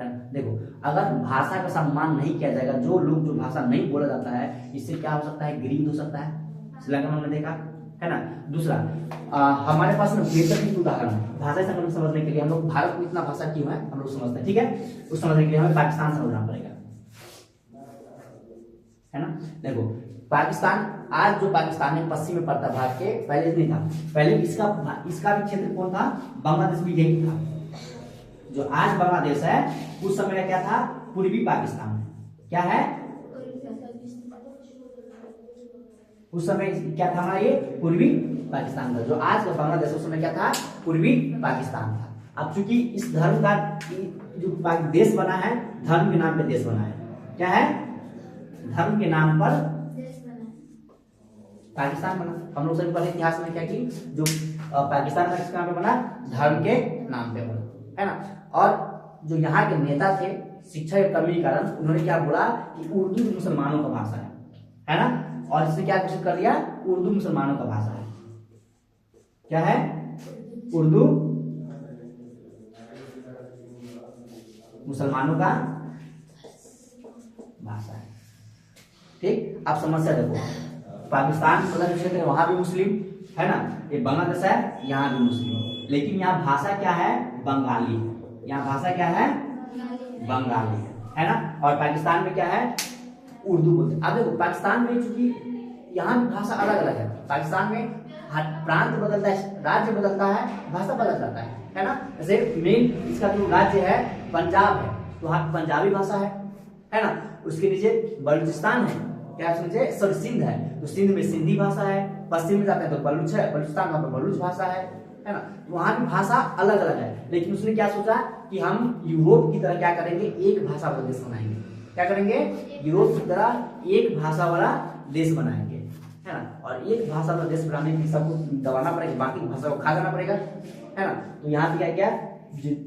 ना। देखो, अगर भाषा का सम्मान नहीं किया जाएगा, जो लोग जो भाषा नहीं बोला जाता है, इससे क्या हो सकता है, गृह हो सकता है। श्रीलंका में हमने देखा, है ना। दूसरा, हमारे पास में बेहतर उदाहरण है भाषा संकट समझने के लिए। हम लोग भारत में इतना भाषा क्यों है हम लोग समझते हैं, ठीक है। उस समझने के लिए हमें पाकिस्तान समझना पड़ेगा, है ना। देखो, पाकिस्तान, आज जो पाकिस्तान है पश्चिम में पड़ता भारत के, पहले नहीं था। पहले इसका भी क्षेत्र कौन था, बांग्लादेश भी यही था। जो आज बांग्लादेश है, उस समय क्या था, पूर्वी पाकिस्तान। क्या है, उस समय क्या था हमारा, ये पूर्वी पाकिस्तान था। जो आज का बांग्लादेश, उस समय क्या था, पूर्वी पाकिस्तान था। अब चूंकि इस धर्म का जो देश बना है, धर्म के नाम पे देश बना है, क्या है, धर्म के नाम पर पाकिस्तान बना। हम लोग सभी पढ़े इतिहास में क्या कि जो पाकिस्तान का किस नाम पे बना, धर्म के नाम पे बना, है ना। और जो यहाँ के नेता थे, शिक्षा की कमी के कारण उन्होंने क्या बोला कि उर्दू मुसलमानों का भाषा है ना। और इसने क्या घोषित कर दिया, उर्दू मुसलमानों का भाषा है। क्या है, उर्दू मुसलमानों का भाषा है, ठीक। आप समस्या देखो, पाकिस्तान मतलब क्षेत्र है, वहां भी मुस्लिम, है ना। ये बांग्लादेश है, यहाँ भी मुस्लिम, लेकिन यहाँ भाषा क्या है, बंगाली। यहाँ भाषा क्या है, बंगाली, है ना। और पाकिस्तान में क्या है, उर्दू बोलते हैं। अब देखो, पाकिस्तान में चूंकि यहाँ भी भाषा अलग अलग है। पाकिस्तान में प्रांत बदलता है, राज्य बदलता है, भाषा बदल जाता है ना। जैसे मेन इसका जो राज्य है पंजाब है, तो वहाँ पंजाबी भाषा है ना। उसके नीचे बलूचिस्तान है, क्या समझे, सिंध है, तो सिंध में सिंधी भाषा है। पश्चिम में जाते हैं तो बलूच है, बलूचिस्तान वहाँ पर बलूच भाषा है है ना। वहां की भाषा अलग अलग है, लेकिन उसने क्या सोचा कि हम यूरोप की तरह क्या करेंगे, एक भाषा वाला देश बनाएंगे। क्या करेंगे, यूरोप की तरह एक भाषा वाला देश बनाएंगे, है ना। और एक भाषा वाला देश बनाने के लिए सबको दबाना पड़ेगा, बाकी भाषा को खा जाना पड़ेगा, है ना। तो यहाँ पे क्या क्या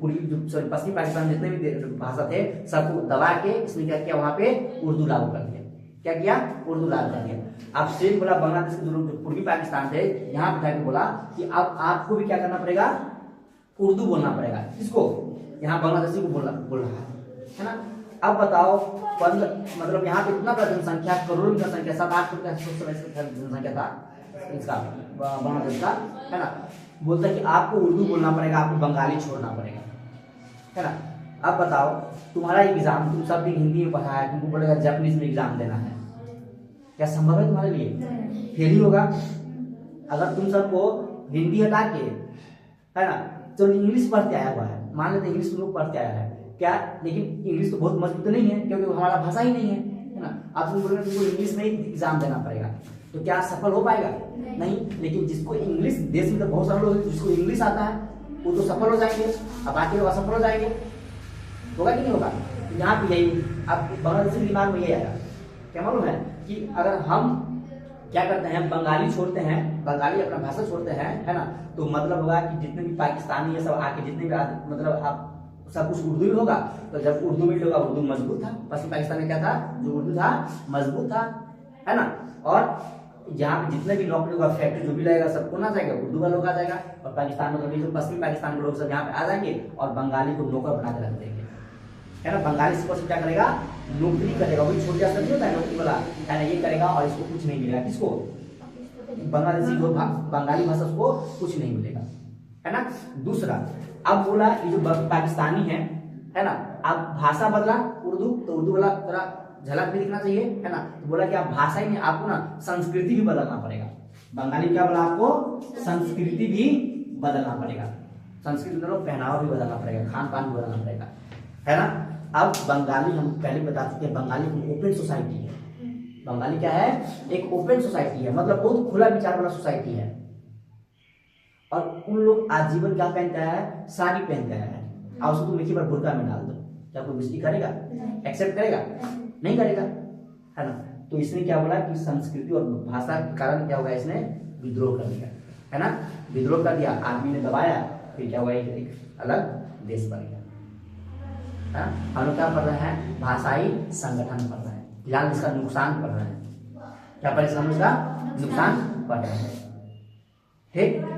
पूर्वी जो पश्चिमी पाकिस्तान जितने भी भाषा थे सबको दबा के इसने क्या किया, वहां पे उर्दू लागू कर दिया। क्या किया, उर्दू लागू कर दिया। अब शेख बोला बांग्लादेश के जो पूर्वी पाकिस्तान थे, यहाँ पे जाके बोला कि अब आपको भी क्या करना पड़ेगा, उर्दू बोलना पड़ेगा। किसको, यहाँ बांग्लादेशी को बोल रहा है ना। अब बताओ मतलब यहाँ पे इतना बड़ा जनसंख्या, करोड़ों की जनसंख्या, 7-8 करोड़ का जनसंख्या था इसका बांग्लादेश का, है ना। बोलता है कि आपको उर्दू बोलना पड़ेगा, आपको बंगाली छोड़ना पड़ेगा, है ना। अब बताओ तुम्हारा एग्जाम, तुम सब दिन हिंदी में पढ़ा है, तुमको बोलेगा जापानीज में एग्जाम देना है, क्या संभव है तुम्हारे लिए? फेल ही होगा। अगर तुम सबको हिंदी हटा के, है ना, तो इंग्लिश पढ़ते आया हुआ है, मान लेते इंग्लिश तुम लोग पढ़ते आया है क्या, लेकिन इंग्लिश तो बहुत मजबूत नहीं है क्योंकि हमारा भाषा ही नहीं है ना। आप तुम बोलोगे तुमको इंग्लिश में ही एग्जाम देना पड़ेगा, तो क्या सफल हो पाएगा? नहीं। लेकिन जिसको इंग्लिश, देश में तो बहुत सारे लोग जिसको इंग्लिश आता है वो तो सफल हो जाएंगे, अब बाकी लोग असफल हो जाएंगे, होगा कि नहीं होगा? यहाँ पे यही अब बांग्लादेशी दिमाग में यही आएगा, क्या मालूम है कि अगर हम क्या करते हैं, बंगाली छोड़ते हैं, बंगाली अपना भाषा छोड़ते हैं, है ना, तो मतलब होगा कि जितने भी पाकिस्तानी है सब आके जितने भी मतलब आप सब कुछ उर्दू ही होगा। तो जब उर्दू में होगा, उर्दू मजबूत था, पश्चिम पाकिस्तान में क्या था, जो उर्दू था मजबूत था, है ना। और यहाँ पे जितने भी नौकरी होगा, फैक्ट्री जो भी लगेगा, सब कौन आ जाएगा, उर्दू का लोग आ जाएगा। और पाकिस्तान में तो जो पश्चिमी पाकिस्तान के लोग सब यहाँ पे आ जाएंगे और बंगाली को नौकर बना के रख देंगे, है ना। बंगाली से क्या करेगा, नौकरी करेगा, वही छोटा सा नहीं होता है नौकरी वाला, है ना, ये करेगा और इसको कुछ नहीं मिलेगा। किसको, बांग्लादेशी को, बंगाली भाषा को कुछ नहीं मिलेगा, है ना। दूसरा, अब बोला ये जो पाकिस्तानी है ना, अब भाषा बदला उर्दू, तो उर्दू वाला थोड़ा झलक भी दिखना चाहिए, है ना। तो बोला कि आप भाषा ही नहीं, आपको ना संस्कृति भी बदलना पड़ेगा। बंगाली क्या बोला, आपको संस्कृति भी बदलना पड़ेगा, संस्कृति मतलब पहनावा भी बदलना पड़ेगा, खान पान भी बदलना पड़ेगा, है ना। अब बंगाली हम पहले बता चुके हैं, बंगाली एक ओपन सोसाइटी है। बंगाली क्या है, एक ओपन सोसाइटी है, मतलब बहुत खुला विचार वाला सोसाइटी है। और उन लोग आजीवन क्या पहनता है, साड़ी पहनता है। आप उसको तुम एक ही बार बुर्का में डाल दो, क्या कोई बिजली करेगा, एक्सेप्ट करेगा? नहीं करेगा, है ना। तो इसने क्या बोला कि संस्कृति और भाषा के कारण क्या होगा, इसने विद्रोह कर दिया, है ना। विद्रोह कर दिया, आदमी ने दबाया, फिर क्या हुआ, एक अलग देश बन गया। हम लोग क्या पढ़ रहे हैं, भाषाई संगठन पढ़ रहे हैं, फिलहाल इसका नुकसान पढ़ रहे हैं। क्या पढ़ रहे हैं, इसका नुकसान पढ़ रहे हैं, ठीक है।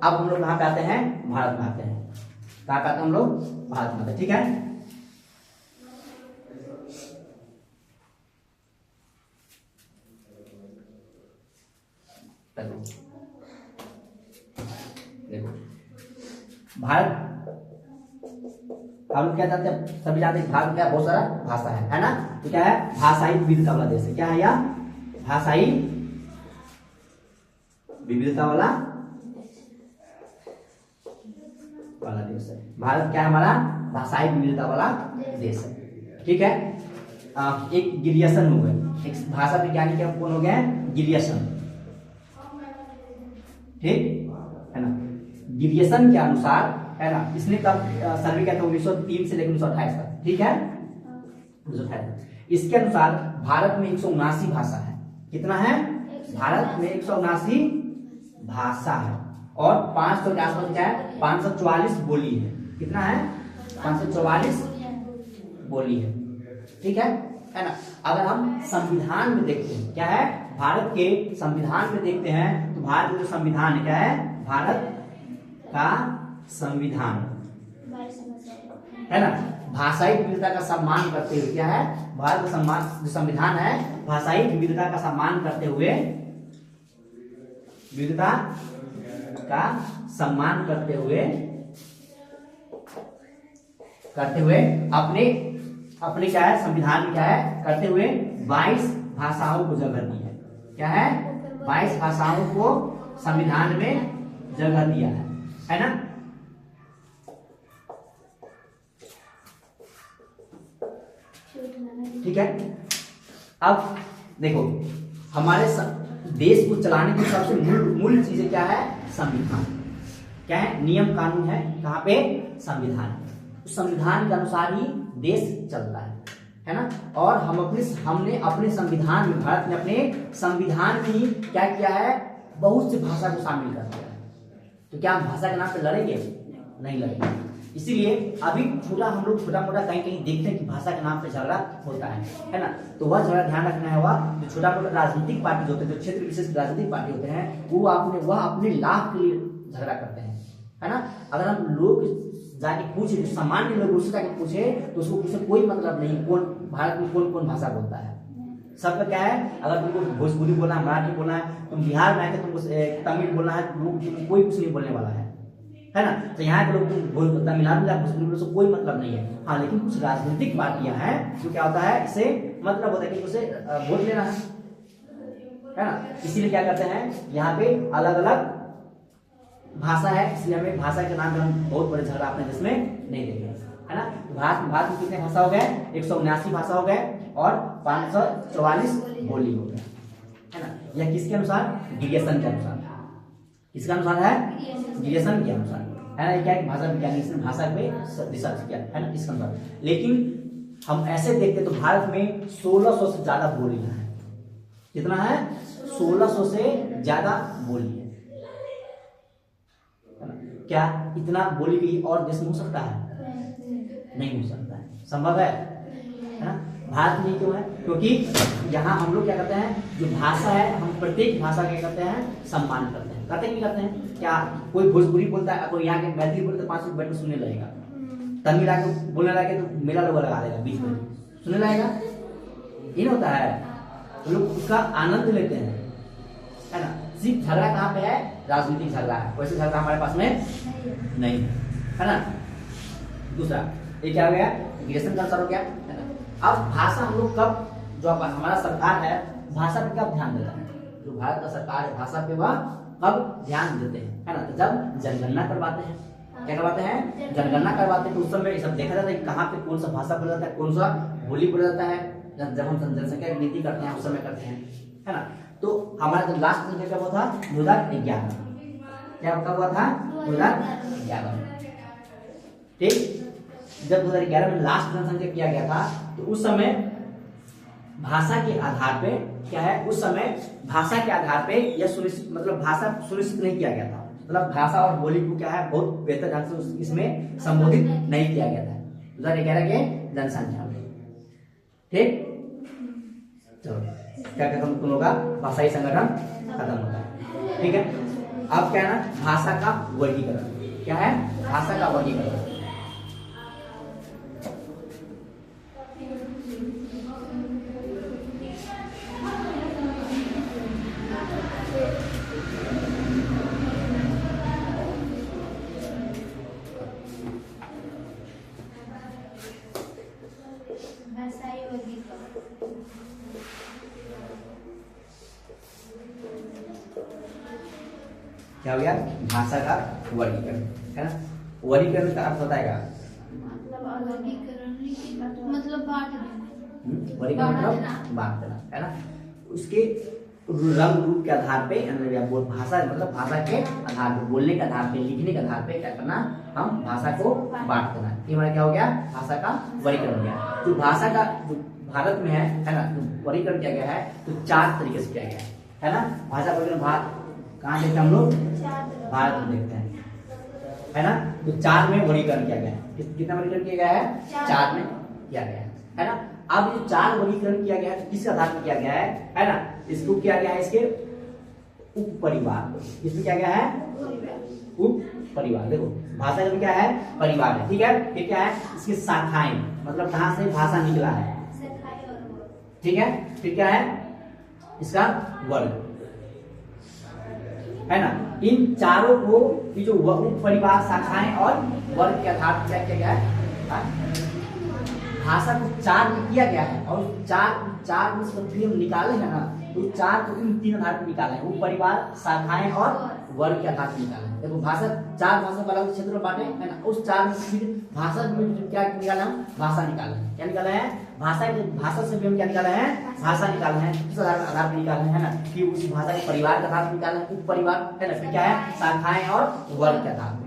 अब हम लोग कहाँ पे आते हैं, भारत में आते हैं। कहाँ पे आते हैं हम लोग, भारत में आते हैं, ठीक है। देखो भारत, हम क्या जानते हैं, सभी जानते हैं भारत में क्या बहुत सारा भाषा है ना। तो क्या है, भाषाई विविधता वाला देश है। क्या है यह, भाषाई विविधता वाला देश है। भारत क्या है हमारा, भाषाई विविधता वाला देश है, ठीक है। एक गिरियसन हो गए, एक भाषा वैज्ञानिक कौन हो गए, गिरियसन, ठीक है ना। गिरियसन के अनुसार, है ना, इसने कब सर्वे किया था, 1903 से लेकर 1928 तक, ठीक है, 1928। इसके अनुसार भारत में 179 भाषा है। कितना है, भारत में 179 भाषा है और 500 के आसपास क्या है, 544 बोली है। कितना है, 544 बोली है, ठीक है ना। अगर हम संविधान में देखते हैं, क्या है, भारत के संविधान में देखते हैं, तो भारत का जो संविधान है, क्या है, भारत का संविधान, है ना, भाषाई विविधता का सम्मान करते हुए, क्या है, भारत का सम्मान जो संविधान है, भाषाई विविधता का सम्मान करते हुए, विविधता का सम्मान करते हुए अपने क्या है, संविधान में क्या है, करते हुए 22 भाषाओं को जगह दी है। क्या है, 22 भाषाओं को संविधान में जगह दिया है ना। ठीक है। अब देखो, हमारे देश को चलाने की सबसे मूल चीजें क्या है, संविधान। क्या है, नियम कानून है, कहाँ पे, संविधान। उस संविधान के अनुसार ही देश चलता है ना। और हमने अपने संविधान में, भारत ने अपने संविधान में ही क्या किया है, बहुत सी भाषा को शामिल कर दिया है। तो क्या हम भाषा के नाम पे लड़ेंगे, नहीं लड़ेंगे। इसीलिए अभी हम लोग छोटा मोटा कहीं कहीं देखते हैं कि भाषा के नाम पे झगड़ा होता है ना। तो वह झगड़ा ध्यान रखना है, वह जो छोटा मोटा राजनीतिक पार्टी होते हैं, जो क्षेत्र विशेष राजनीतिक पार्टी होते हैं, वह अपने लाभ के लिए झगड़ा करते हैं, है ना। अगर हम लोग जाके पूछे, जो सामान्य लोग उससे जाके पूछे, तो उससे कोई मतलब नहीं कौन भारत में कौन कौन भाषा बोलता है। सबका क्या है, अगर तुमको भोजपुरी बोलना है, मराठी बोलना है, तुम बिहार में आके तुमको तमिल बोलना है, तुमको कोई कुछ नहीं बोलने वाला है ना। तो यहाँ के लोग तुम तमिलनाडु में भोजपुरी बोलो, कोई मतलब नहीं है। हाँ, लेकिन कुछ राजनीतिक पार्टियां हैं जो क्या होता है, इससे मतलब होता है कि उसे वोट लेना है ना। इसीलिए क्या करते हैं, यहाँ पे अलग अलग भाषा है, इसलिए हमें भाषा के नाम पे हम बहुत बड़े झगड़ा अपने देश में नहीं देंगे, है ना। भारत में कितने भाषा हो गए, 179 भाषा हो गए और 544 बोली हो गए, है ना। यह किसके अनुसार, गिरियसन के अनुसार। किसके अनुसार है, गिरियसन के अनुसार, है ना। ये क्या है, भाषा विज्ञानी इसने भाषा पे रिसर्च किया है ना, इसके अनुसार। लेकिन हम ऐसे देखते तो भारत में 1600 से ज्यादा बोली है। कितना है, 1600 से ज्यादा बोली है। क्या इतना बोली गई और देश में हो सकता है, नहीं हो सकता है, संभव है ना। भारत में क्यों है, क्योंकि यहाँ हम लोग क्या करते हैं, जो भाषा है, हम प्रत्येक भाषा क्या करते हैं, सम्मान करते हैं। करते नहीं करते हैं, क्या कोई भोजपुरी बोलता है, कोई यहाँ के मैथिली बोलते, 5 मिनट बैठ के सुनने लगेगा। तमिल आके बोलने लगे तो मेला लोग लगा देगा बीच में, सुनने लगेगा, ये होता है। लोग उसका आनंद लेते हैं, है ना। सिर्फ झगड़ा कहाँ पे है, राजनीतिक झगड़ा है, वैसे झगड़ा हमारे पास में नहीं है ना। दूसरा ये क्या हो गया, गिरियसन का अनुसार हो गया, है ना। अब भाषा हम लोग कब, जो हमारा सरकार है, भाषा पे कब ध्यान देता है, जो भारत का सरकार है, भाषा पे वह कब ध्यान देते हैं, है ना। तो जब जनगणना करवाते हैं, क्या करवाते हैं, जनगणना करवाते हैं, तो उस समय सब देखा जाता है कि कहाँ पे कौन सा भाषा बोला जाता है, कौन सा बोली बोला जाता है। जब हम जनसंख्या की गिनती करते हैं उस समय करते हैं, है ना। तो हमारा जो लास्ट जनसंख्या कब हुआ था, 2011। क्या कब हुआ था, 2011। ठीक, जब 2011 में लास्ट जनसंख्या किया गया था, तो उस समय भाषा के आधार पे क्या है, उस समय भाषा के आधार पे यह सुनिश्चित, मतलब भाषा सुनिश्चित नहीं किया गया था, मतलब भाषा और बोली को क्या है, बहुत बेहतर ढंग से इसमें संबोधित नहीं किया गया था 2011 के जनसंख्या में। ठीक, चलो क्या खत्म होगा, भाषाई संगठन खत्म होता है। ठीक है, अब क्या है ना, भाषा का वर्गीकरण। क्या है, भाषा का वर्गीकरण। क्या हो गया, भाषा का वर्गीकरण, है ना। वर्गीकरण का अर्थ होता है मतलब वर्गीकरण मतलब बांट देना, है ना। उसके रंग रूप के आधार पे, भाषा मतलब भाषा के आधार पे, बोलने के आधार पे, लिखने के आधार पे क्या करना, हम भाषा को बांट देना। ये हमारा क्या हो गया, भाषा का वर्गीकरण हो गया। तो भाषा का जो भारत में है ना, तो वर्गीकरण किया गया है, तो 4 तरीके से किया गया है ना। भाषा वर्गीकरण कहाँ देखते हैं हम लोग, भारत में देखते हैं, है ना। तो 4 में वर्गीकरण किया गया है। कितना वर्गीकरण किया गया है, 4 में किया गया है ना। अब जो 4 वर्गीकरण किया गया है, तो किस आधार पर किया गया है ना। इसको किया गया है, इसके उप परिवार, इसमें क्या गया है, उप परिवार। देखो भाषा का क्या है, परिवार है, ठीक है। फिर क्या है, इसकी शाखाएं, मतलब कहाँ से भाषा निकला है, ठीक है। फिर क्या है, इसका वर्ग, है ना। इन चारों को, जो उप परिवार, शाखाएं और वर्ग के आधार पर क्या किया गया है, भाषा को 4 में किया गया है। और 4 में से हम निकाले हैं ना, तो 4 को इन 3 आधार पर निकाले हैं, उप परिवार, शाखाएं और वर्ग के आधार पर निकाले हैं। देखो भाषा 4 भाषा को अलग क्षेत्र में बांटे, है ना। उस 4 में से भाषा में क्या निकाला, हम भाषा निकाले हैं। क्या निकाला है, भाषा से भी हम क्या निकाले हैं, भाषा निकाले हैं। किस आधार पर निकाले हैं ना, कि उस भाषा के परिवार के आधार पर निकाले हैं, उप परिवार, है ना। फिर क्या है, शाखाएं और वर्ग के आधार पर।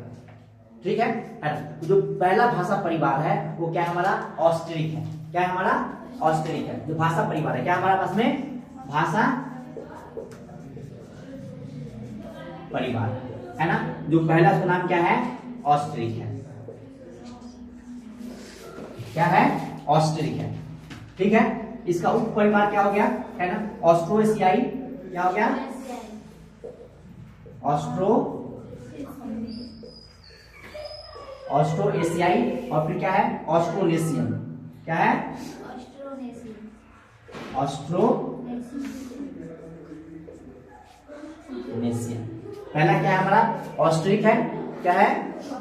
ठीक है ना। तो जो पहला भाषा परिवार है वो क्या है हमारा, ऑस्ट्रिक है। क्या है हमारा, ऑस्ट्रिक है। जो भाषा परिवार है क्या हमारा पास में, भाषा परिवार है ना। जो पहला उसका नाम क्या है, ऑस्ट्रिक है। क्या है, ऑस्ट्रिक है। ठीक है, इसका उप परिवार क्या हो गया है ना, ऑस्ट्रोएशियाई। क्या हो गया, ऑस्ट्रोएशियाई। और फिर क्या है, ऑस्ट्रोनेशियन। क्या है, ऑस्ट्रोनेशियन। पहला क्या है हमारा, ऑस्ट्रिक है। क्या है,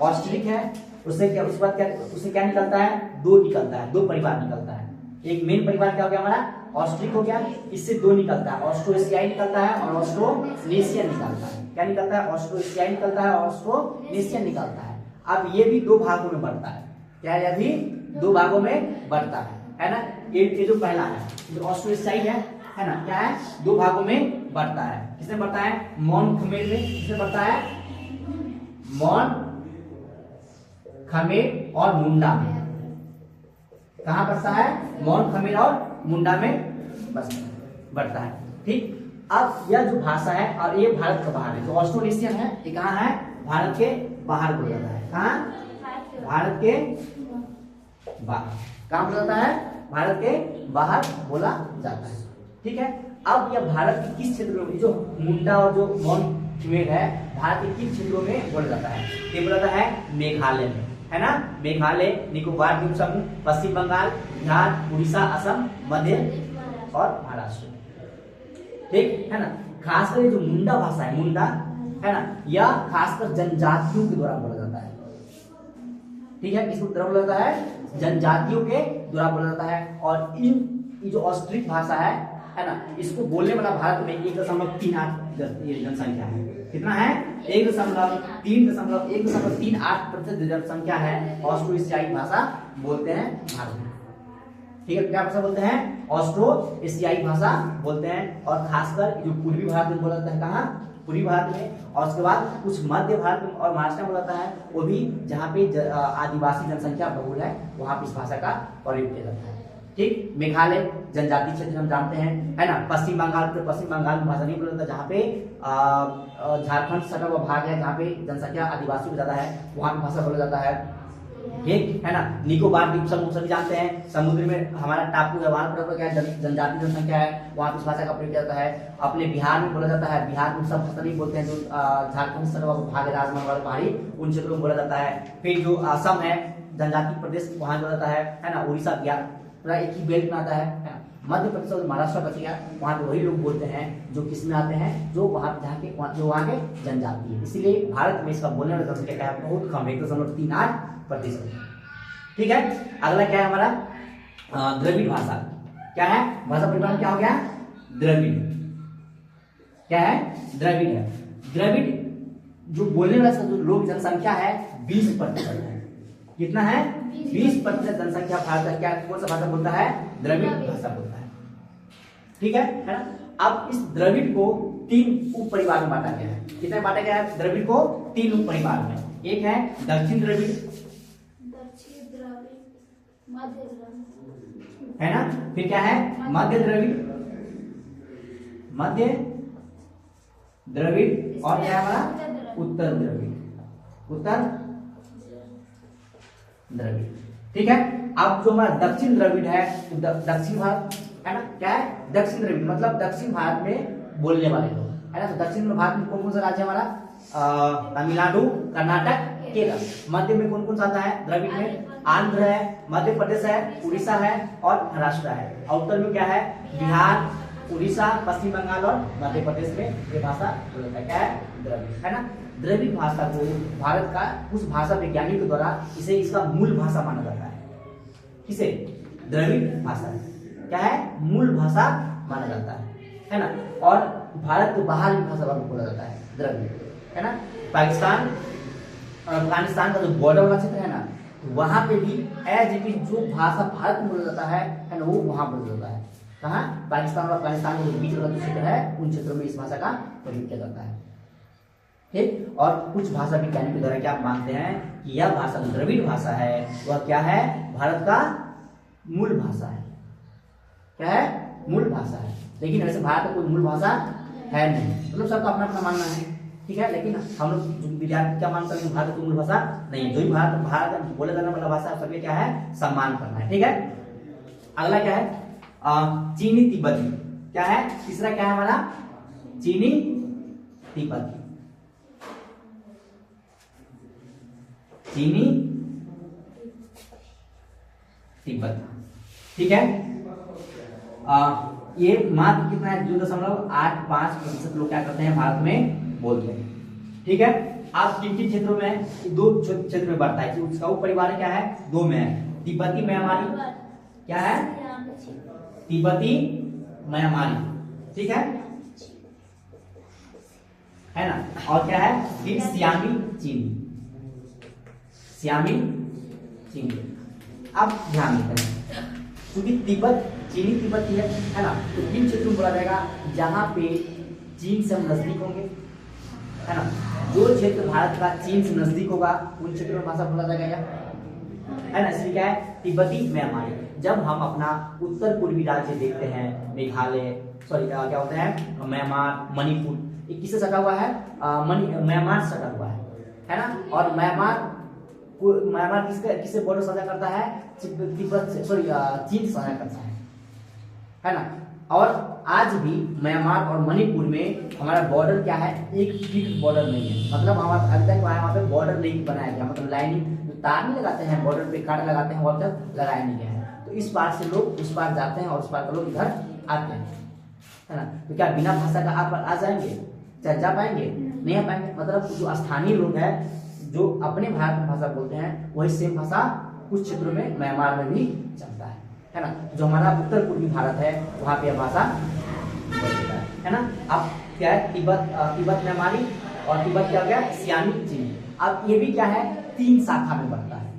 ऑस्ट्रिक है। उससे क्या, उसके बाद क्या, उससे क्या निकलता है, दो निकलता है, दो परिवार निकलता है। एक मेन परिवार क्या हो गया हमारा, ऑस्ट्रिक हो गया। इससे दो निकलता है, ऑस्ट्रोएशियाई निकलता है और ऑस्ट्रोनेशियन निकलता है। क्या निकलता है, ऑस्ट्रोएशियाई निकलता है और ऑस्ट्रोनेशियन निकलता है। अब ये भी दो भागों में बढ़ता है। क्या है, ये भी दो भागों में बढ़ता है ना। ये जो पहला है, जो ऑस्ट्रोएशियाई है ना, क्या है, दो भागों में बढ़ता है। किसमें बढ़ता है, मॉन खमेर में। किसमें बढ़ता है, मॉन खमेर और मुंडा में। कहां बढ़ता है, मॉन खमेर और मुंडा में बस बढ़ता है। ठीक, अब यह जो भाषा है और ये भारत का बाहर है। जो ऑस्ट्रोनेशियन है ये कहाँ है, भारत के बाहर बोला जाता है। कहाँ, भारत के बाहर। कहाँ बोला जाता है, भारत के बाहर बोला जाता है। ठीक है, अब यह भारत के किस क्षेत्र में, जो मुंडा और जो मॉन खमेर है, भारत के किस क्षेत्रों में बोला जाता है, ये बोला जाता है मेघालय में, है ना। मेघालय, निकोबार द्वीप समूह, पश्चिम बंगाल, बिहार, उड़ीसा, असम, मध्य और महाराष्ट्र। ठीक है ना। खासकर ये जो मुंडा भाषा है, मुंडा है ना, यह खासकर जनजातियों के द्वारा बोला जाता है। ठीक है, किसको द्वारा बोला जाता है, जनजातियों के द्वारा बोला जाता है। और ये जो ऑस्ट्रिक भाषा है ना, इसको बोलने वाला भारत में 1.38 जनसंख्या है। कितना है, 1.38% जनसंख्या है ऑस्ट्रो-एशियाई भाषा बोलते हैं भारत में। ठीक है, क्या भाषा बोलते हैं, ऑस्ट्रो-एशियाई भाषा बोलते हैं। और खासकर जो पूर्वी भारत में बोला जाता है, कहाँ, पूर्वी भारत में। और उसके बाद कुछ मध्य भारत में और महाराष्ट्र में बोला जाता है, वो भी जहाँ पे आदिवासी जनसंख्या बहुल है वहां पे इस भाषा का प्रयोग किया जाता है। ठीक, मेघालय जनजाति क्षेत्र हम जानते हैं, है ना। पश्चिम बंगाल में भाषा नहीं बोला जाता। जहाँ पे झारखंड सटा हुआ भाग है, जहाँ पे जनसंख्या आदिवासी को ज्यादा है, वहां पे भाषा बोला जाता है। ठीक है ना। निकोबार द्वीप समूह सभी जानते हैं, समुद्र में हमारा टापू है, वहां पर क्या जनजाति जनसंख्या है, वहां पे इस भाषा का प्रयोग किया जाता है। अपने बिहार में बोला जाता है, बिहार में सब भाषा नहीं बोलते हैं, जो झारखंड सटा हुआ भाग है, राजमहल पहाड़ी, उन क्षेत्रों में बोला जाता है। फिर जो असम है, जनजाति प्रदेश, वहां बोला जाता है ना। उड़ीसा, बिहार पूरा एक ही बेल्ट में आता है ना। मध्य प्रदेश और महाराष्ट्र बच गया, वहां पे वही लोग बोलते हैं जो किसमें आते हैं, जो वहां जो वहां के जनजाति है। इसीलिए भारत में इसका बोलने वाला जनसंख्या क्या है, बहुत कम है, 1.38%। ठीक है, अगला क्या है हमारा, द्रविड़ भाषा। क्या है, भाषा परिवार क्या हो गया, द्रविड़। क्या है, द्रविड़ है। द्रविड़ जो बोलने वाला जो लोग जनसंख्या है 20% है। कितना है, 20% जनसंख्या भारत का क्या, कौन सा भाषा बोलता है, द्रविड़ भाषा बोलता है। ठीक है ना। अब इस द्रविड़ को 3 उप परिवार में बांटा गया है। कितने बांटा गया है द्रविड़ को, 3 उप परिवार में। एक है दक्षिण द्रविड़, मध्य द्रविड़, है ना। फिर क्या है, मध्य द्रविड़, मध्य द्रविड़, और क्या है हमारा, उत्तर द्रविड़, उत्तर द्रविड़। ठीक है, अब जो हमारा दक्षिण द्रविड़ है, दक्षिण भारत है ना। क्या है, दक्षिण द्रविड़ मतलब दक्षिण भारत में बोलने वाले लोग, है ना। तो दक्षिण भारत में कौन कौन सा राज्य है हमारा, तमिलनाडु, कर्नाटक, केरल। मध्य में कौन कौन सा आता है द्रविड़ में, आंध्र है, मध्य प्रदेश है, उड़ीसा है और महाराष्ट्र है। और उत्तर में क्या है, बिहार, उड़ीसा, पश्चिम बंगाल और मध्य प्रदेश में ये भाषा बोला जाता है। क्या है, द्रविड़, है ना। द्रविड़ भाषा को भारत का उस भाषा वैज्ञानिक के द्वारा इसे इसका मूल भाषा माना जाता है। किसे, द्रविड़ भाषा क्या है, मूल भाषा माना जाता है ना। और भारत के बाहर भी भाषा बोला जाता है द्रविड़, है ना। पाकिस्तान और अफगानिस्तान का जो बॉर्डर वाला क्षेत्र है ना, वहां पे भी एज इट इज जो भाषा भारत में बोला जाता है ना, वो वहां बोला जाता है। कहाँ, पाकिस्तान और अफगानिस्तान के बीच वाला जो क्षेत्र है, उन क्षेत्रों में इस भाषा का प्रयोग किया जाता है। ठीक। और कुछ भाषा विज्ञानी के द्वारा क्या मानते हैं कि यह भाषा जो द्रविड़ भाषा है वह क्या है, भारत का मूल भाषा है। क्या है, मूल भाषा है। लेकिन वैसे भारत का कोई मूल भाषा है नहीं, मतलब सबका अपना अपना मानना है, ठीक है। लेकिन हम लोग विद्यार्थी क्या मानते हैं, भारत की मूल भाषा नहीं है। जो भी भारत बोले जाने वाला भाषा है सबके क्या है, सम्मान करना है, ठीक है। अगला क्या है, चीनी तिब्बती। क्या है, तीसरा क्या है हमारा, चीनी तिब्बती। चीनी तिब्बत, ठीक है। ये मात्र कितना है, 0.85% लोग क्या करते हैं, भारत में बोलते हैं, ठीक है। आप किन किन क्षेत्रों में, दो क्षेत्र में बढ़ता है, उसका परिवार क्या है, दो में है, तिब्बती म्यांमारी। क्या है, तिब्बती म्यांमारी, ठीक है ना। और क्या है, फिर सियामी चीनी, सियामी चीनी। अब ध्यान देते हैं, क्योंकि तिब्बत चीनी तिब्बती है ना, तो किन क्षेत्रों में बोला जाएगा, जहां पे चीन से हम नजदीक होंगे, है ना। जो क्षेत्र भारत का चीन से नजदीक होगा उन क्षेत्रों में भाषा बोला जाएगा, है ना। इसलिए क्या है, तिब्बती म्यांमारी। जब हम अपना उत्तर पूर्वी राज्य देखते हैं, मेघालय, सॉरी क्या होता है, म्यांमार, मणिपुर, ये किससे सटा हुआ है, म्यांमार सटा हुआ है ना। और म्यांमार किससे बॉर्डर साझा करता है, तिब्बत से, सॉरी चीन से साझा करता है ना। और आज भी म्यांमार और मणिपुर में हमारा बॉर्डर क्या है, एक फिक्स बॉर्डर नहीं है, मतलब हमारा अभी तक वहाँ पे बॉर्डर नहीं बनाया गया, मतलब लाइनिंग तार नहीं लगाते हैं बॉर्डर पे, कांटे लगाते हैं, वहाँ तक लगाया नहीं गया है। तो इस पार से लोग उस पार जाते हैं और उस पार के लोग इधर आते हैं, है ना। तो क्या बिना भाषा का आप आ जाएंगे, चाहे जा पाएंगे, नहीं आ पाएंगे। मतलब जो स्थानीय लोग हैं जो अपने भारत में भाषा बोलते हैं, वही सेम भाषा कुछ क्षेत्रों में म्यांमार में भी चलता है ना। जो हमारा उत्तर पूर्वी भारत है वहाँ पे यह भाषा बोलता है ना। अब क्या है, तिब्बत म्यांमारी और तिब्बत क्या हो गया, सियामी चीनी। अब ये भी क्या है, 3 शाखा में बढ़ता है।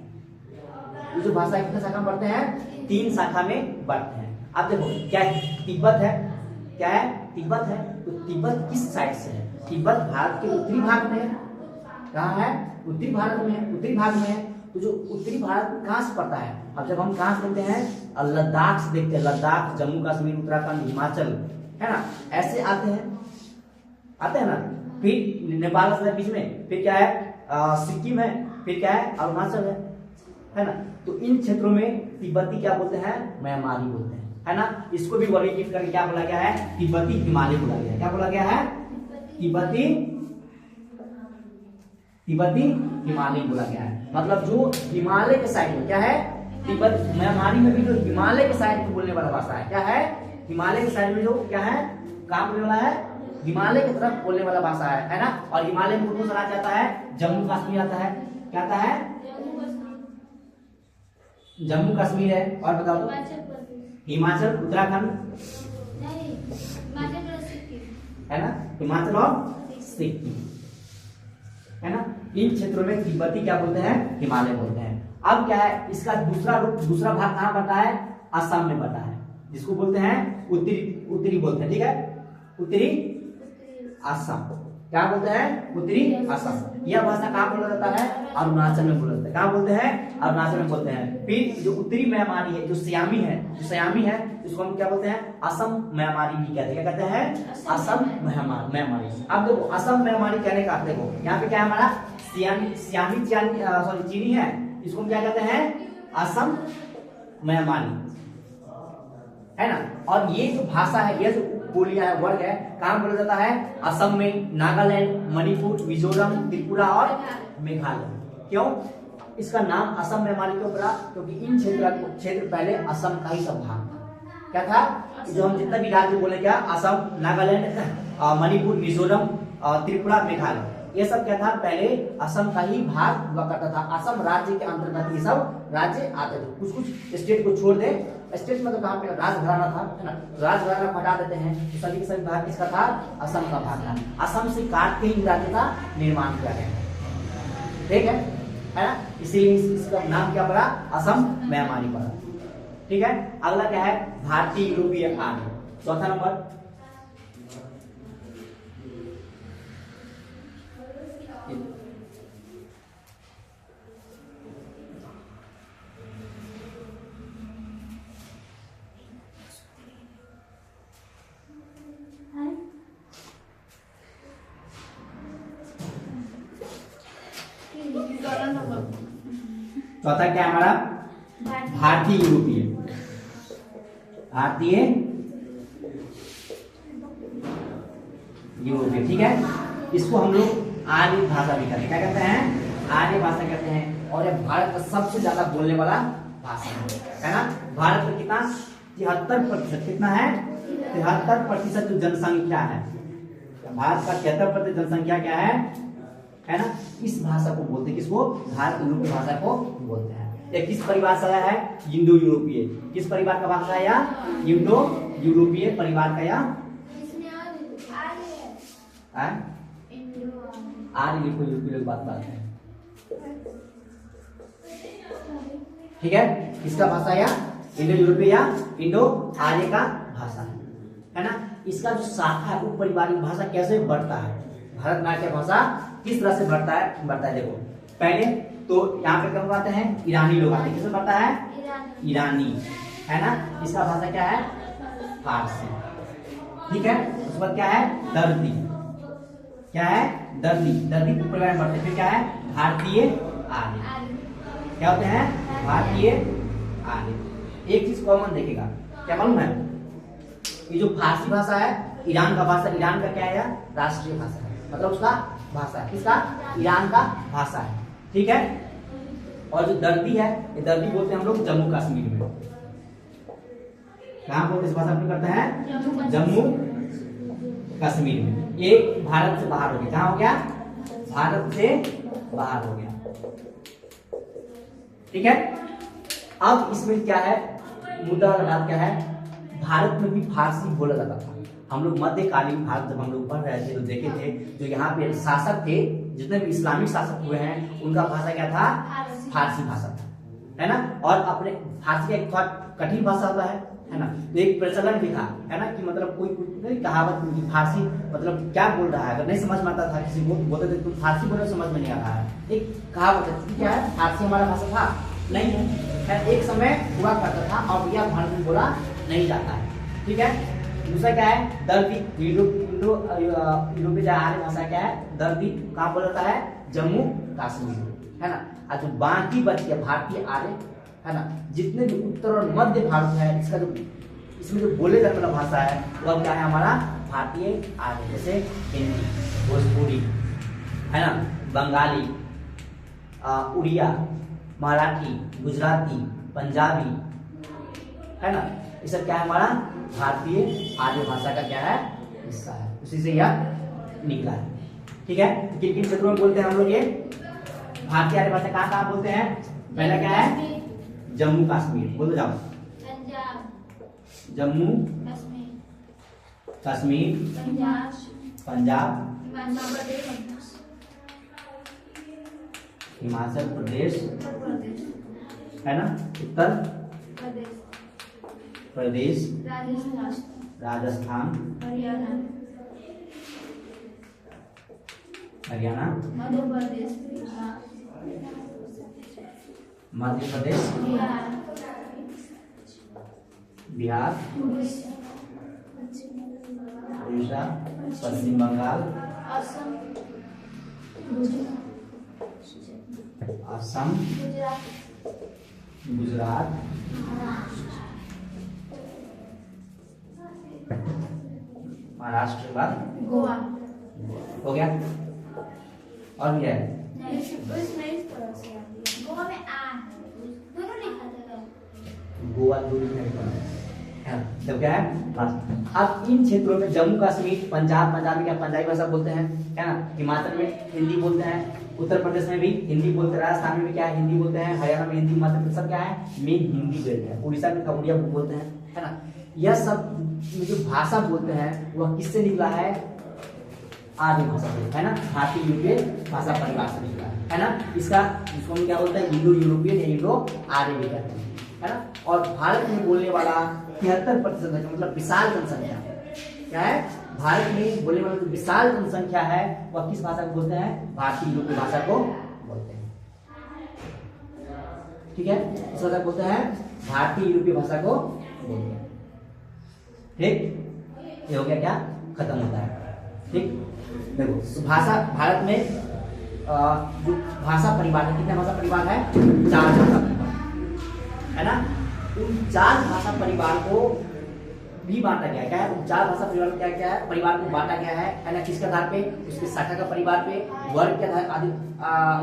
ये जो भाषा कितने शाखा में बढ़ते हैं, 3 शाखा में बढ़ते हैं। अब देखो क्या है, तिब्बत है, क्या है, तिब्बत है। तो तिब्बत किस साइड से है, तिब्बत भारत के उत्तरी भाग में है। कहाँ है, उत्तरी भारत में है, उत्तरी भाग में है। तो जो उत्तरी भारत कहाँ से पड़ता है, अब जब हम कहाँ से देखते हैं, लद्दाख से देखते हैं, लद्दाख, जम्मू कश्मीर, उत्तराखंड, हिमाचल, है ना, ऐसे आते हैं ना। फिर नेपाल से बीच में, फिर क्या है, सिक्किम है, फिर क्या है, अरुणाचल है ना। तो इन क्षेत्रों में तिब्बती क्या बोलते हैं, म्यांमारी बोलते हैं, है ना। इसको भी वर्गीकृत करके क्या बोला गया है, तिब्बती हिमालय बोला गया है। क्या बोला गया है, तिब्बती हिमालय बोला गया है। मतलब जो हिमालय के साइड में क्या है, तिब्बत म्यांमारी में भी जो हिमालय के साइड में बोलने वाला भाषा है, क्या है, हिमालय के साइड में जो क्या है, कहाँ बोलने वाला है, हिमालय की तरफ बोलने वाला भाषा है ना। और हिमालय में कौन सा राज्य आता है, जम्मू कश्मीर आता है। क्या आता है, जम्मू कश्मीर है। और बताओ, हिमाचल, उत्तराखंड, है ना, हिमाचल और सिक्किम, है ना। इन क्षेत्रों में तिब्बती क्या बोलते हैं, हिमालय बोलते हैं। अब क्या है, इसका दूसरा भाग कहाँ बटा है, असम में बटा है, जिसको बोलते हैं उत्तरी बोलते हैं, ठीक है, उत्तरी असम। क्या बोलते हैं, उत्तरी असम। यह भाषा कहाँ बोला जाता है, अरुणाचल में बोला जाता है। कहाँ बोलते हैं, अरुणाचल में बोलते हैं। फिर जो उत्तरी म्यांमारी है, जो सियामी है, इसको हम क्या बोलते हैं, असम म्यांमारी भी कहते हैं। क्या कहते हैं, असम म्यांमारी। अब देखो असम म्यांमारी कहने का, देखो यहाँ पे क्या है, हमारा चीनी है, इसको हम क्या कहते हैं, असम म्यांमारी, है ना। और ये जो भाषा है, ये जो बोलियां है, वर्ग है, कहाँ बोला जाता है, असम में, नागालैंड, मणिपुर, मिजोरम, त्रिपुरा और मेघालय। क्यों इसका नाम असम म्यांमारी क्यों पड़ा, क्योंकि इन क्षेत्र पहले असम का ही सब भाग था। क्या था, जो हम जितना भी राज्य बोले, क्या, असम, नागालैंड, मणिपुर, मिजोरम, त्रिपुरा, मेघालय, ये सब क्या था, पहले असम का ही भाग हुआ करता था। असम राज्य के अंतर्गत ये सब राज्य आते थे। कुछ स्टेट को छोड़ दे, स्टेट मतलब कहाँ पे, राजघराना था, है ना, राजघराना को हटा देते हैं, तो सभी के सभी भाग किसका था, असम का भाग था। असम से काट के ही राज्य का निर्माण किया गया, ठीक है ना। इसीलिए इसका नाम क्या पड़ा, असम म्यांमारी पड़ा, ठीक है। अगला क्या है, भारतीय यूरोपीय आर्य, चौथा नंबर। चौथा क्या है हमारा? भारतीय यूरोपीय। भारतीय यूरोपीय, ठीक है। इसको हम लोग आर्य भाषा भी कहते हैं। क्या कहते हैं? आर्य भाषा कहते हैं। और ये भारत का सबसे ज्यादा बोलने वाला भाषा है ना। भारत में कितना? 73%। कितना है? 73% जो जनसंख्या है, भारत का 73% जनसंख्या क्या है ना, इस भाषा को बोलते हैं। किसको? भारत यूरोपीय भाषा को बोलते हैं। ये किस परिवार से आया है? इंडो यूरोपीय। किस परिवार का भाषा है? या इंडो यूरोपीय परिवार का। या आर्य लिखो, यूरोपीय लोग बात है, ठीक है। किसका भाषा? या इंडो यूरोपीय या इंडो आर्य का भाषा है ना। इसका जो शाखा है, उप परिवारिक भाषा कैसे बढ़ता है? भारतनाट्य भाषा किस तरह से बढ़ता है देखो। पहले तो यहाँ पे कौन आते हैं? ईरानी लोग आते हैं। किससे बढ़ता है? ईरानी, है ना। इसका भाषा क्या है? फारसी, ठीक है। उसके बाद क्या है? दर्दी। क्या है? दर्दी। दर्दी उप परिवार में बढ़ते हैं। फिर क्या है? भारतीय आर्य। क्या होते हैं? भारतीय आर्य। एक चीज कॉमन देखेगा, क्या मालूम है? ये जो फारसी भाषा है, ईरान का भाषा, ईरान का क्या है? राष्ट्रीय भाषा है, मतलब उसका भाषा है। किसका? ईरान का भाषा है, ठीक है। और जो दर्दी है, ये दर्दी बोलते हैं हम लोग जम्मू कश्मीर में। कहाँ बोलते इस भाषा में करते हैं? जम्मू कश्मीर में। ये भारत से बाहर हो गया। कहाँ हो गया? भारत से बाहर हो गया, ठीक है। अब इसमें क्या है मुद्दा वाला बात? क्या है? भारत में भी फारसी बोला जाता था। हम लोग मध्यकालीन भारत जब हम लोग पढ़ रहे थे तो देखे थे, जो यहाँ पे शासक थे, जितने भी इस्लामिक शासक हुए हैं, उनका भाषा क्या था? फारसी भाषा था, है ना। और अपने फारसी का एक थोड़ा कठिन भाषा होता है ना। तो एक प्रचलन भी था, है ना, कि मतलब कोई कहावत की फारसी मतलब क्या बोल रहा है, अगर नहीं समझ में आता था किसी को, बोलते थे तुम फारसी बोल रहे हो, समझ में नहीं आ रहा है। एक कहावत है, क्या है? फारसी हमारा भाषा था नहीं है, एक समय हुआ करता था, अब यह भारत में बोला नहीं जाता है, ठीक है। दूसरा क्या है? दर्दी। यूरोपीय आर्य भाषा क्या है? दर्दी। कहाँ बोला जाता है? जम्मू कश्मीर, है ना। और जो बाकी बच गया भारतीय आर्य, है ना, जितने भी उत्तर और मध्य भारत है, इसका जो इसमें जो बोले जाने वाला भाषा है वह क्या है? हमारा भारतीय आर्य। जैसे हिंदी, भोजपुरी, है ना, बंगाली, उड़िया, मराठी, गुजराती, पंजाबी, है ना, ये सब क्या है? हमारा भारतीय आर्य भाषा का क्या है? हिस्सा है। उसी से यह निकला है, ठीक है। किन किन क्षेत्रों में बोलते हैं हम लोग ये भारतीय आर्य भाषा? कहाँ कहाँ बोलते हैं? पहला क्या है? जम्मू कश्मीर। बोलो जाओ। जम्मू कश्मीर, पंजाब, हिमाचल प्रदेश, है ना, उत्तर प्रदेश, राजस्थान, हरियाणा, मध्य प्रदेश, बिहार, उड़ीसा, पश्चिम बंगाल, असम, गुजरात, महाराष्ट्र के बाद गोवा। हो गया। और भी है गोवा में दोनों लिखा था। गोवा दो है, तो क्या है? अब इन क्षेत्रों में जम्मू कश्मीर, पंजाब में क्या पंजाबी भाषा बोलते हैं, है ना। हिमाचल में हिंदी बोलते हैं, उत्तर प्रदेश में भी हिंदी बोलते हैं, राजस्थान में भी क्या है? हिंदी बोलते हैं, हरियाणा में हिंदी, मध्य प्रदेश सब क्या है? मेन हिंदी बोलते हैं, उड़ीसा में उड़िया बोलते हैं, है ना। यह सब जो भाषा बोलते हैं वह किससे निकला है? आर्य भाषा से, है ना। भारतीय यूरोपीय भाषा परिवार से निकला है ना। इसको हम क्या बोलते हैं? इंडो यूरोपियन या इंडो आर्य भी कहते हैं, है ना। और भारत में बोलने वाला 73% मतलब विशाल जनसंख्या, क्या है? भारत में बोलने वाला जो विशाल जनसंख्या है वह किस भाषा को बोलते हैं? भारतीय यूरोपीय भाषा को बोलते हैं, ठीक है। इस भाषा को बोलते हैं भारतीय यूरोपीय भाषा को बोलते हैं, ठीक। ये हो गया, क्या खत्म होता है, ठीक। देखो तो भाषा भारत में जो भाषा परिवार है, कितने भाषा परिवार है? 4 भाषा परिवार है ना। उन 4 भाषा परिवार को भी बांटा गया है। क्या है? उन 4 भाषा परिवार को क्या है? परिवार को बांटा गया है ना। किसके आधार पे? उसके शाखा का परिवार पे, वर्ग के आधार आदि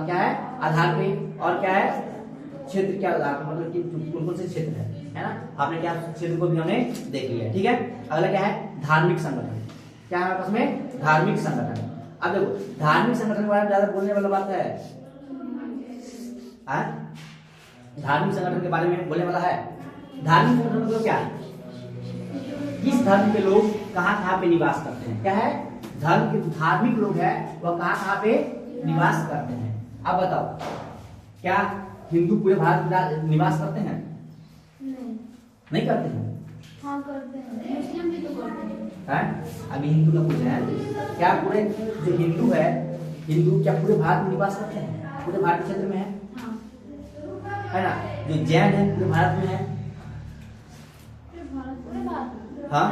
क्या है? आधार पे, और क्या है? क्षेत्र के आधार पे, मतलब कि कौन से क्षेत्र है ना। आपने क्या क्षेत्र को भी हमने देख लिया, ठीक है। अगला क्या है? धार्मिक संगठन। क्या है हमारे पास में? धार्मिक संगठन। अब देखो धार्मिक संगठन के बारे में ज्यादा बोलने वाला बात है, धार्मिक संगठन के बारे में बोलने वाला है। धार्मिक संगठन मतलब क्या है? किस धर्म के लोग कहाँ कहाँ पे निवास करते हैं। क्या है? धर्म के धार्मिक लोग हैं वह कहाँ कहाँ पे निवास करते हैं। अब बताओ, क्या हिंदू पूरे भारत में निवास करते हैं? नहीं करते हैं। हाँ करते हैं, मुस्लिम भी तो करते हैं? अभी हिंदू का पूछा है, क्या पूरे जो हिंदू है, हिंदू क्या पूरे भारत में निवास करते हैं? पूरे भारत क्षेत्र में है, है ना। जो जैन है पूरे भारत में है, हाँ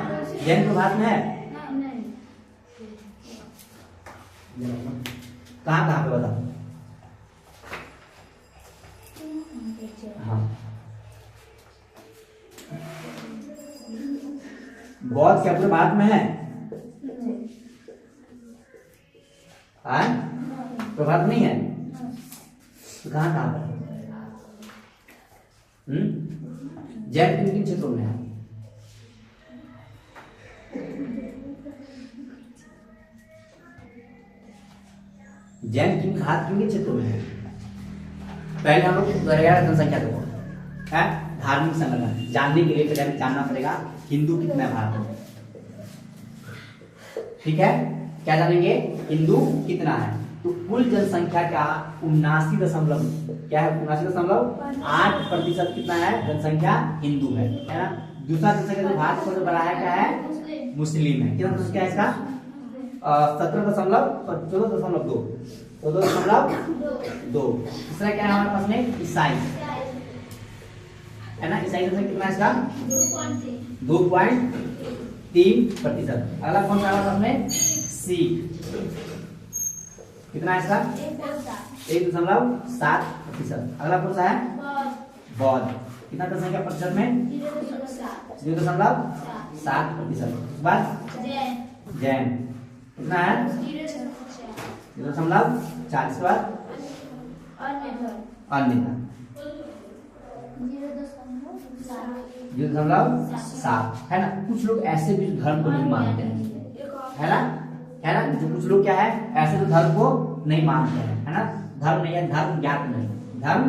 जैन पूरे भारत में है। कहाँ कहाँ पे बताओ? हाँ बौद्ध क्या पूरे भारत में है? तो भारत नहीं है तो कहाँ कहाँ पर? जैन किन किन क्षेत्रों में है? जैन किन किन क्षेत्रों में है? पहले हम लोग जनसंख्या देखो है, धार्मिक संगठन जानने के लिए पहले जानना पड़ेगा हिंदू कितना है भारत में, ठीक है। क्या जानेंगे? हिंदू कितना है। तो कुल जनसंख्या का 79 क्या है? 79.8% कितना है? जनसंख्या हिंदू है ना। दूसरा जनसंख्या जो भारत का जो बड़ा है क्या है? मुस्लिम है। कितना क्या है इसका? 14.2। तीसरा क्या है हमारे पास में? ईसाई है ना। ईसाई जनसंख्या कितना है इसका? 2.3%। अगला कौन सा हमारे पास में? सिख। कितना है इसका? 1.7%। अगला कौन सा है? बौद्ध। कितना जनसंख्या प्रतिशत में? 0.7%। बाद जैन कितना है? 0.4। इसके बाद अन्य 0.7 है ना। कुछ लोग ऐसे भी धर्म को नहीं मानते हैं, है ना, है ना। जो कुछ लोग क्या है ऐसे तो धर्म को नहीं मानते हैं, है ना। धर्म नहीं है, धर्म ज्ञात नहीं, धर्म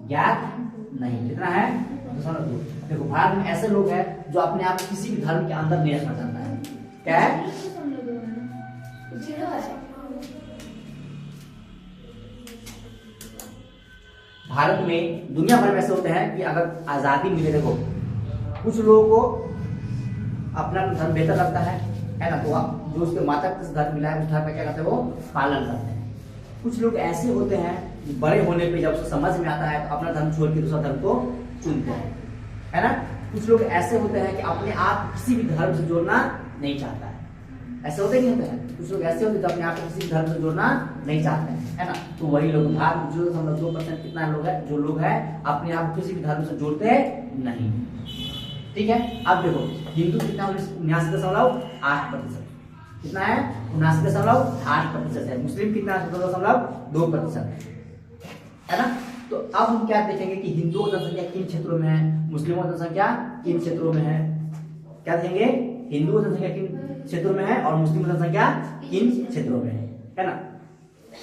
ज्ञात नहीं। कितना है? 2.2। देखो भारत में ऐसे लोग हैं जो अपने आप को किसी भी धर्म के अंदर नहीं रखना चाहता है। क्या है? भारत में दुनिया भर में ऐसे होते हैं कि अगर आजादी मिले, देखो कुछ लोगों को अपना धर्म बेहतर लगता है ना, तो जो उसके माता पिता से धर्म मिला है उस धर्म का क्या करते हैं? वो पालन करते हैं। कुछ लोग ऐसे होते हैं बड़े होने पे जब उसको समझ में आता है तो अपना धर्म छोड़ के दूसरा धर्म को चुनते हैं, है ना। कुछ लोग ऐसे होते हैं कि अपने आप किसी भी धर्म से जोड़ना नहीं चाहता है। ऐसे होते नहीं होते हैं? कुछ लोग ऐसे होते हैं जो अपने आप को किसी धर्म से जोड़ना नहीं चाहते हैं, है ना। तो वही लोग भारत 0.2% कितना लोग है जो लोग है अपने आप को किसी भी धर्म से जोड़ते नहीं, ठीक है। अब देखो हिंदू कितना? 79.8%। कितना है? 79.8% है। मुस्लिम कितना है? 17.2% है ना। तो अब हम क्या देखेंगे कि हिंदुओं की जनसंख्या किन क्षेत्रों में है, मुस्लिमों की जनसंख्या किन क्षेत्रों में है। क्या देखेंगे? हिंदुओं की जनसंख्या किन क्षेत्रों में है और मुस्लिम की जनसंख्या किन क्षेत्रों में है ना।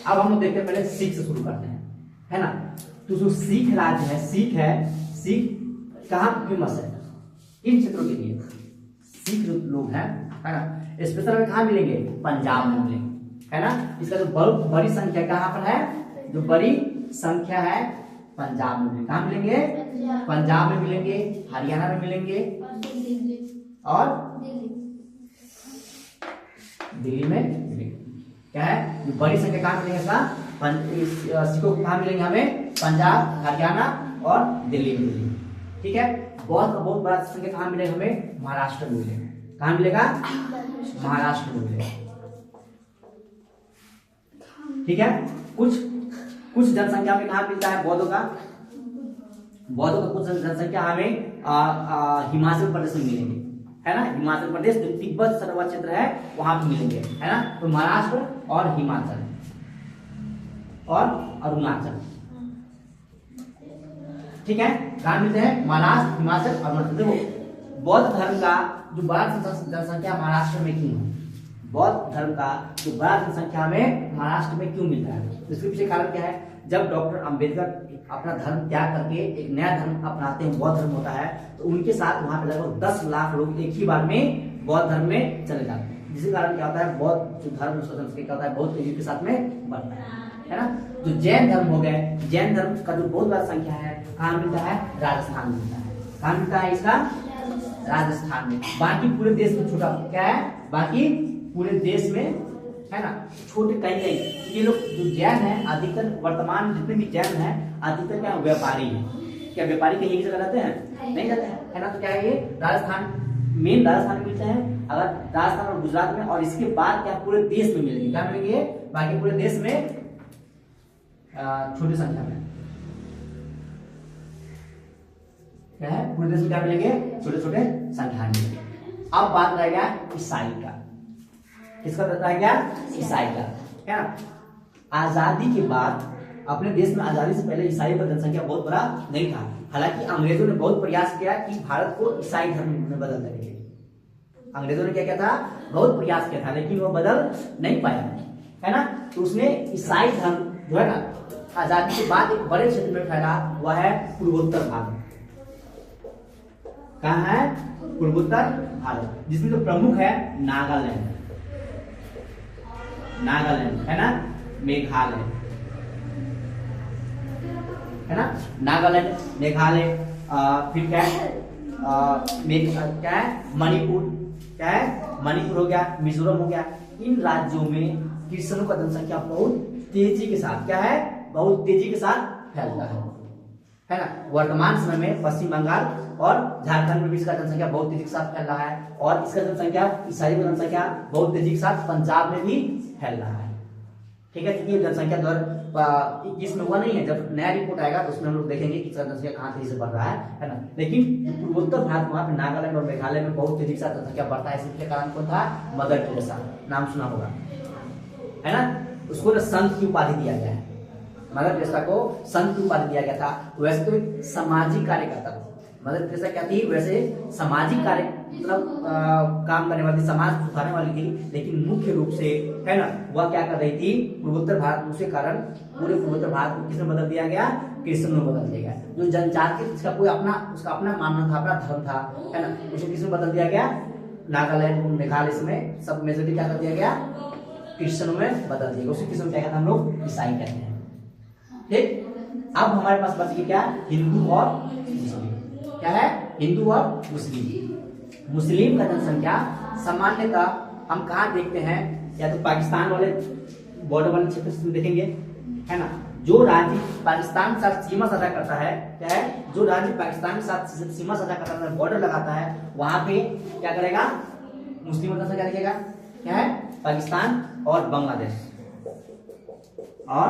अब हम लोग देखते हैं, पहले सिख से शुरू करते हैं, है ना। तो जो सिख राज्य है, सिख है, सिख कहाँ फेमस है? इन क्षेत्रों के लिए सिख लोग हैं, है ना। स्पेशल में कहाँ मिलेंगे? पंजाब में मिलेंगे, है ना। इसका जो बहुत बड़ी संख्या कहाँ पर है? जो बड़ी संख्या है पंजाब में मिलेंगे। कहाँ मिलेंगे? पंजाब में मिलेंगे, हरियाणा में मिलेंगे और दिल्ली में मिलेंगे। क्या है? जो बड़ी संख्या कहाँ मिलेंगे? सिखों को कहाँ मिलेंगे? हमें पंजाब, हरियाणा और दिल्ली में मिलेंगे, ठीक है। बहुत बड़ा संख्या कहाँ मिलेगा? हमें महाराष्ट्र में मिलेगा। कहाँ मिलेगा? महाराष्ट्र में मिलेगा। ठीक है। कुछ कुछ जनसंख्या में कहाँ मिलता है बौद्धों का कुछ जनसंख्या हमें हिमाचल प्रदेश में मिलेंगे, है ना। हिमाचल प्रदेश जो तिब्बत सरोवर क्षेत्र है वहां पे मिलेंगे, है ना। तो महाराष्ट्र और हिमाचल और अरुणाचल, ठीक है। कहाँ मिलते हैं? महाराष्ट्र, हिमाचल, अरुणाचल। देखो बौद्ध धर्म का जो बड़ा जनसंख्या महाराष्ट्र में क्यों है? बौद्ध धर्म का जो बड़ा जनसंख्या में महाराष्ट्र में क्यों मिलता है? इसके पीछे कारण क्या है? जब डॉक्टर अंबेडकर अपना धर्म त्याग करके एक नया धर्म अपनाते हैं, बौद्ध धर्म होता है, तो उनके साथ वहां पे लगभग 10 लाख लोग एक ही बार में बौद्ध धर्म में चले जाते हैं, जिसके कारण क्या होता है? बौद्ध जो धर्म क्या होता है? बहुत तेजी के साथ में बढ़ता है ना। जो जैन धर्म हो गए, जैन धर्म का जो बहुत बड़ा संख्या है कहाँ मिलता है? राजस्थान में मिलता है। कहाँ मिलता है इसका? राजस्थान में। बाकी पूरे देश में छोटा क्या है? बाकी पूरे देश में, है ना, छोटे कहीं कहीं। ये लोग जो जैन है अधिकतर वर्तमान जितने भी जैन है अधिकतर क्या व्यापारी है। क्या व्यापारी कहीं एक जगह रहते हैं? नहीं रहते हैं, है ना। तो क्या है ये राजस्थान, मेन राजस्थान में मिलते हैं। अगर राजस्थान और गुजरात में, और इसके बाद क्या पूरे देश में मिलेंगे? क्या मिलेंगे? बाकी पूरे देश में छोटी संख्या में क्या है? पूरे देश में क्या मिलेंगे? छोटे छोटे संख्या मिलेंगे। अब बात रह गया ईसाई का। किसका रह गया? ईसाई का, है ना। आजादी के बाद अपने देश में आजादी से पहले ईसाई का जनसंख्या बहुत बड़ा नहीं था। हालांकि अंग्रेजों ने बहुत प्रयास किया कि भारत को ईसाई धर्म में बदल देंगे। अंग्रेजों ने क्या किया था? बहुत प्रयास किया था, लेकिन वो बदल नहीं पाया, है ना। तो उसने ईसाई धर्म जो है ना आजादी के बाद एक बड़े क्षेत्र में फैला, वह है पूर्वोत्तर भारत। कहाँ है? पूर्वोत्तर भारत, जिसमें जो प्रमुख है नागालैंड, है ना, मेघालय, है ना, नागालैंड, मेघालय, फिर क्या है? क्या है? मणिपुर, क्या है? मणिपुर हो गया, मिजोरम हो गया। इन राज्यों में क्रिश्चियनों का जनसंख्या बहुत तेजी के साथ क्या है? बहुत तेजी के साथ फैलता है ना। वर्तमान समय में पश्चिम बंगाल और झारखंड में भी इसका जनसंख्या बहुत तेजी के साथ फैल रहा है, और इसका जनसंख्या ईसाई का जनसंख्या बहुत तेजी के साथ पंजाब में भी फैल रहा है, ठीक है। क्योंकि जनसंख्या 2021 में हुआ नहीं है, जब नया रिपोर्ट आएगा तो उसमें हम लोग देखेंगे कि इसका जनसंख्या कहाँ तेजी से बढ़ रहा है ना। लेकिन पूर्वोत्तर भारत वहाँ पे नागालैंड और मेघालय में बहुत तेजी के साथ जनसंख्या बढ़ता है। इसके कारण कौन था? मदर टेरेसा, नाम सुना होगा, है ना। उसको संत की उपाधि दिया गया है, मदर टेरेसा को संत की उपाधि दिया गया था। वैसे तो एक सामाजिक कार्यकर्ता मदर टेरेसा क्या थी? वैसे सामाजिक कार्य मतलब काम करने वाली, समाज सुधारने वाली थी, लेकिन मुख्य रूप से, है ना, वह क्या कर रही थी? पूर्वोत्तर भारत, उसके कारण पूरे पूर्वोत्तर भारत को किसमें बदल दिया गया? क्रिश्चियन में बदल दिया गया। जो जनजाति जिसका कोई उसका अपना मानना था, अपना धर्म था, है ना, उसे किसमें बदल दिया गया? नागालैंड, मेघालय में सब मेजोरिटी क्या कर दिया गया? क्रिश्चियनों में बदल दिया। उसी किस्म क्या कहते हैं हम लोग? ईसाई कहते हैं, ठीक। अब हमारे पास बच गया क्या? हिंदू और मुस्लिम। क्या है? हिंदू और मुस्लिम। मुस्लिम का जनसंख्या सामान्यतः हम कहाँ देखते हैं? या तो पाकिस्तान वाले बॉर्डर वाले क्षेत्र में देखेंगे, है ना। जो राज्य पाकिस्तान के साथ सीमा साझा करता है, क्या है? जो राज्य पाकिस्तान के साथ सीमा साझा करता है, बॉर्डर लगाता है, वहां पे क्या करेगा? मुस्लिमों का संख्या दिखेगा। क्या है? पाकिस्तान और बांग्लादेश, और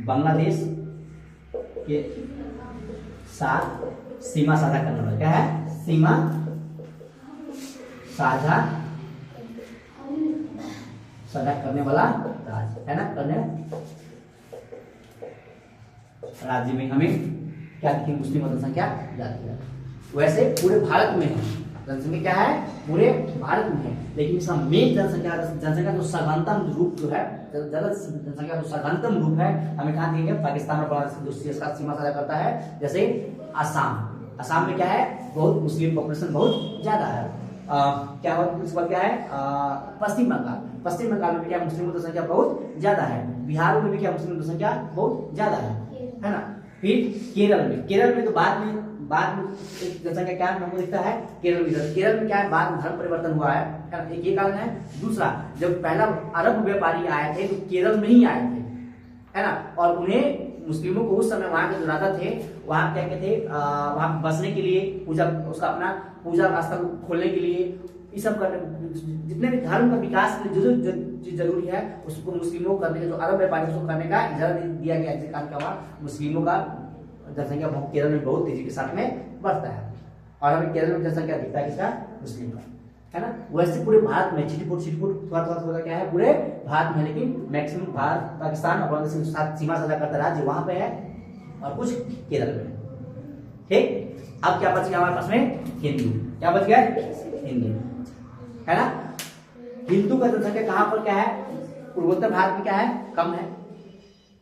बांग्लादेश के साथ सीमा साझा करने वाला क्या है? सीमा साझा करने वाला राज्य, है ना। करने राज्य में हमें क्या दिखेगी? मुस्लिम जनसंख्या जाती है। वैसे पूरे भारत में है जनसंख्या, क्या है? पूरे भारत में है, लेकिन इसका मेन जनसंख्या जो सघनतम रूप जो है, जनसंख्या जो सघनतम रूप है, हमें कहाँ दिखेगा? पाकिस्तान और बांग्लादेश के साथ सीमा साझा करता है। जैसे असम में क्या है? बहुत मुस्लिम पॉपुलेशन बहुत ज्यादा है। क्या उसके बाद क्या है? पश्चिम बंगाल में भी क्या मुस्लिमों की संख्या बहुत ज्यादा है। बिहार में भी क्या मुस्लिमों की संख्या बहुत ज्यादा है ना। फिर केरल में तो बाद में एक जनसंख्या क्या हमको दिखता है? केरल में क्या है? बाद में धर्म परिवर्तन हुआ है ना। एक ये कारण है। दूसरा, जब पहला अरब व्यापारी आए थे तो केरल में ही आए थे, है ना, और उन्हें मुस्लिमों को उस समय वहां के जो राजा थे वहां क्या कहते थे? वहां बसने के लिए, पूजा, उसका अपना पूजा स्थल खोलने के लिए ये सब करने, जितने भी धर्म का विकास के लिए जो जो चीज जरूरी है उसको मुस्लिमों को करने का, जो अरब व्यापारी उसको करने का इजाजत दिया गया, जिसके कारण क्या हुआ, मुस्लिमों का जनसंख्या केरल में बहुत तेजी के साथ में बढ़ता है। और हमें केरल में जनसंख्या दिखता है किसका, मुस्लिम का, है ना। वैसे पूरे भारत में छिटपुट थोड़ा क्या है पूरे भारत में, लेकिन मैक्सिमम भारत, पाकिस्तान और बांग्लादेश के साथ सीमा साझा करता राज्य वहां पे है और कुछ केरल में। ठीक, अब क्या बच गया हमारे पास में, हिंदू। क्या बच गया, हिंदू, है ना। हिंदू का जनसंख्या कहां पर क्या है, पूर्वोत्तर भारत में क्या है, कम है।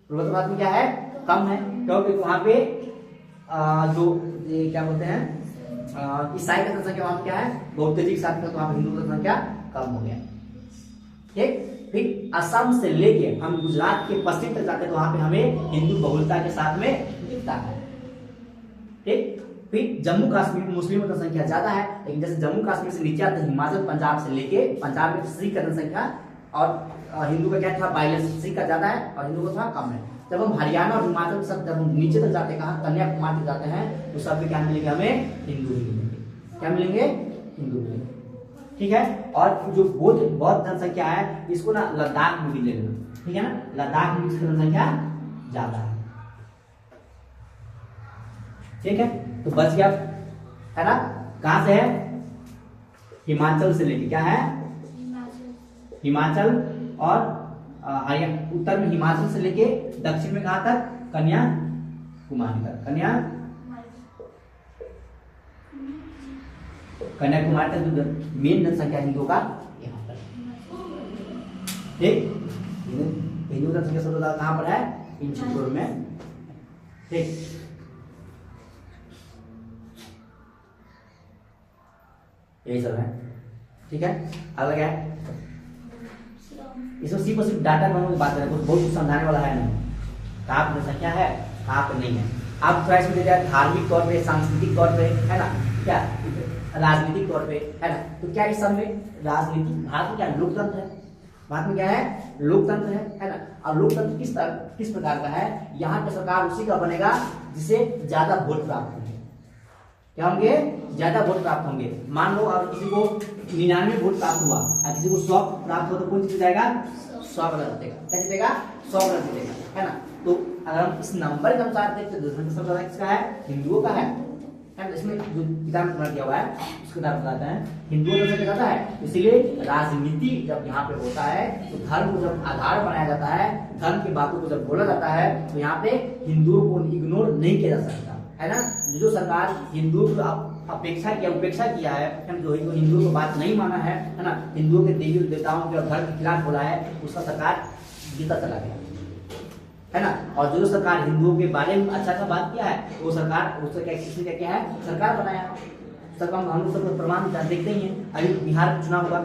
पूर्वोत्तर भारत में क्या है, कम है, क्योंकि वहां पे जो ये क्या बोलते हैं ईसाई का जनसंख्या वहां क्या है बहुत तेजी के साथ, तो वहां हिंदू का जनसंख्या कम हो गया। ठीक, फिर असम से लेके हम गुजरात के पश्चिम तक जाते हैं तो वहां पे हमें हिंदू बहुलता के साथ में दिखता है। ठीक, फिर जम्मू कश्मीर में मुस्लिमों की संख्या ज्यादा है, लेकिन जैसे जम्मू कश्मीर से नीचे आते हिमाचल पंजाब से लेके, पंजाब में सिख का जनसंख्या और हिंदू का क्या था बाइलेंस, सिख का ज्यादा है और हिंदू का थोड़ा कम है। जब हम हरियाणा और हिमाचल सब जब हम नीचे तक जाते हैं, कहाँ कन्याकुमारी तक जाते हैं, तो सब में क्या मिलेंगे, हमें हिंदू ही मिलेंगे। क्या मिलेंगे, हिंदू मिलेंगे। ठीक है, और जो बौद्ध जनसंख्या है इसको ना लद्दाख में भी ले लेना, ठीक है ना, लद्दाख में इसकी जनसंख्या ज्यादा है। ठीक है, तो बच गया, है ना। कहां से है, हिमाचल से लेके, क्या है, हिमाचल और हरियाणा, उत्तर में हिमाचल से लेके दक्षिण में कहां तक, कन्याकुमारी तक, कन्याकुमारी तक जो मेन जनसंख्या हिंदुओं का यहाँ पर। ठीक, हिंदू जनसंख्या सबसे ज्यादा कहां पर है, इन क्षेत्रों में। ठीक, यही सब है। ठीक है, अगला क्या है, इसमें सिर्फ डाटा बनाने की बात करें, कुछ बहुत कुछ समझाने वाला है नहीं, कहाँ पर जनसंख्या है कहाँ पर नहीं है। आप थोड़ा इसमें धार्मिक तौर पे, सांस्कृतिक तौर पे, है ना, क्या राजनीतिक तौर पे, है ना। तो क्या इस सब में राजनीति, भारत में क्या लोकतंत्र है, भारत में क्या है, लोकतंत्र है ना। और लोकतंत्र किस प्रकार का है, यहाँ पे सरकार उसी का बनेगा जिसे ज्यादा वोट प्राप्त होंगे। क्या होंगे, ज्यादा वोट प्राप्त होंगे। मान लो अब किसी को 99 वोट प्राप्त हुआ और किसी को 100 प्राप्त हो तो कौन जीत जाएगा, 100 वाला जीतेगा। क्या जीतेगा, 100 वाला जीतेगा, है ना। तो अगर हम इस नंबर के अनुसार देखते तो सबसे ज्यादा किसका है, हिंदुओं का है ना। इसमें जो किताब में दिया हुआ है उसके द्वारा बताते हैं हिंदुओं का ज्यादा है। इसीलिए राजनीति जब यहाँ पे होता है तो धर्म को जब आधार बनाया जाता है, धर्म की बातों को जब बोला जाता है तो यहाँ पे हिंदुओं को इग्नोर नहीं किया जा सकता, है ना। जो सरकार हिंदुओं को उपेक्षा किया है, जो हिंदुओं को बात नहीं माना है ना, हिंदुओं के देवी देवताओं के और धर्म के खिलाफ बोला है, उसका सरकार जीता चला गया, है ना। और जो सरकार हिंदुओं के बारे में अच्छा बात किया है वो सरकार, उससे क्या किया है, सरकार बनाया। सरकार हम लोग सब प्रमाण देखते ही हैं। अभी बिहार में चुनाव हुआ,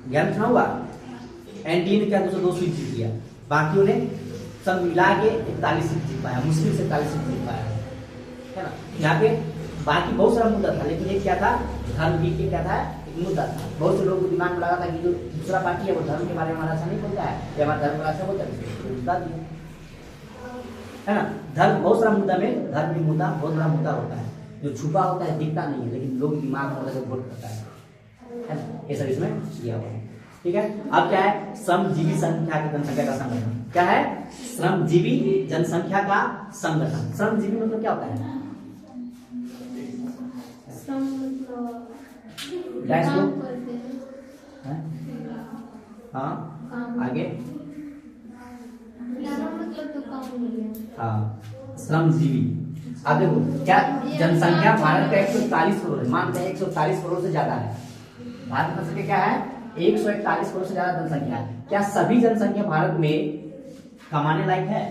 बिहार में चुनाव हुआ, एनडीए ने क्या 202 सीट जीत लिया, बाकियों ने सब मिला के 41 सीट जीत पाया, मुस्लिम से 41 सीट जीत पाया, है ना। यहाँ पे बाकी बहुत सारा मुद्दा था, लेकिन ये क्या था, धर्म की क्या था, एक मुद्दा था। बहुत से लोगों को दिमाग में लगा था कि जो दूसरा पार्टी है वो धर्म के बारे में हमारा अच्छा नहीं बोलता है, या हमारा धर्म का अच्छा बोलता है, है ना। धर्म बहुत सारा मुद्दा में, धर्म की मुद्दा बहुत बड़ा मुद्दा होता है, जो छुपा होता है, दिखता नहीं है, लेकिन लोग दिमाग में लगा वोट करता है ना। ये सब इसमें किया हुआ है। ठीक है, अब क्या है, श्रमजीवी संख्या की जनसंख्या का संगठन। क्या है, श्रमजीवी जनसंख्या का संगठन। श्रमजीवी मतलब क्या होता है, हाँ आगे, हाँ श्रमजीवी। अब देखो क्या जनसंख्या भारत का 141 करोड़ है, मानते हैं 141 करोड़ से ज्यादा है। भारत की जनसंख्या क्या है, 141 करोड़ से ज्यादा जनसंख्या है। क्या सभी जनसंख्या भारत में कमाने लायक है?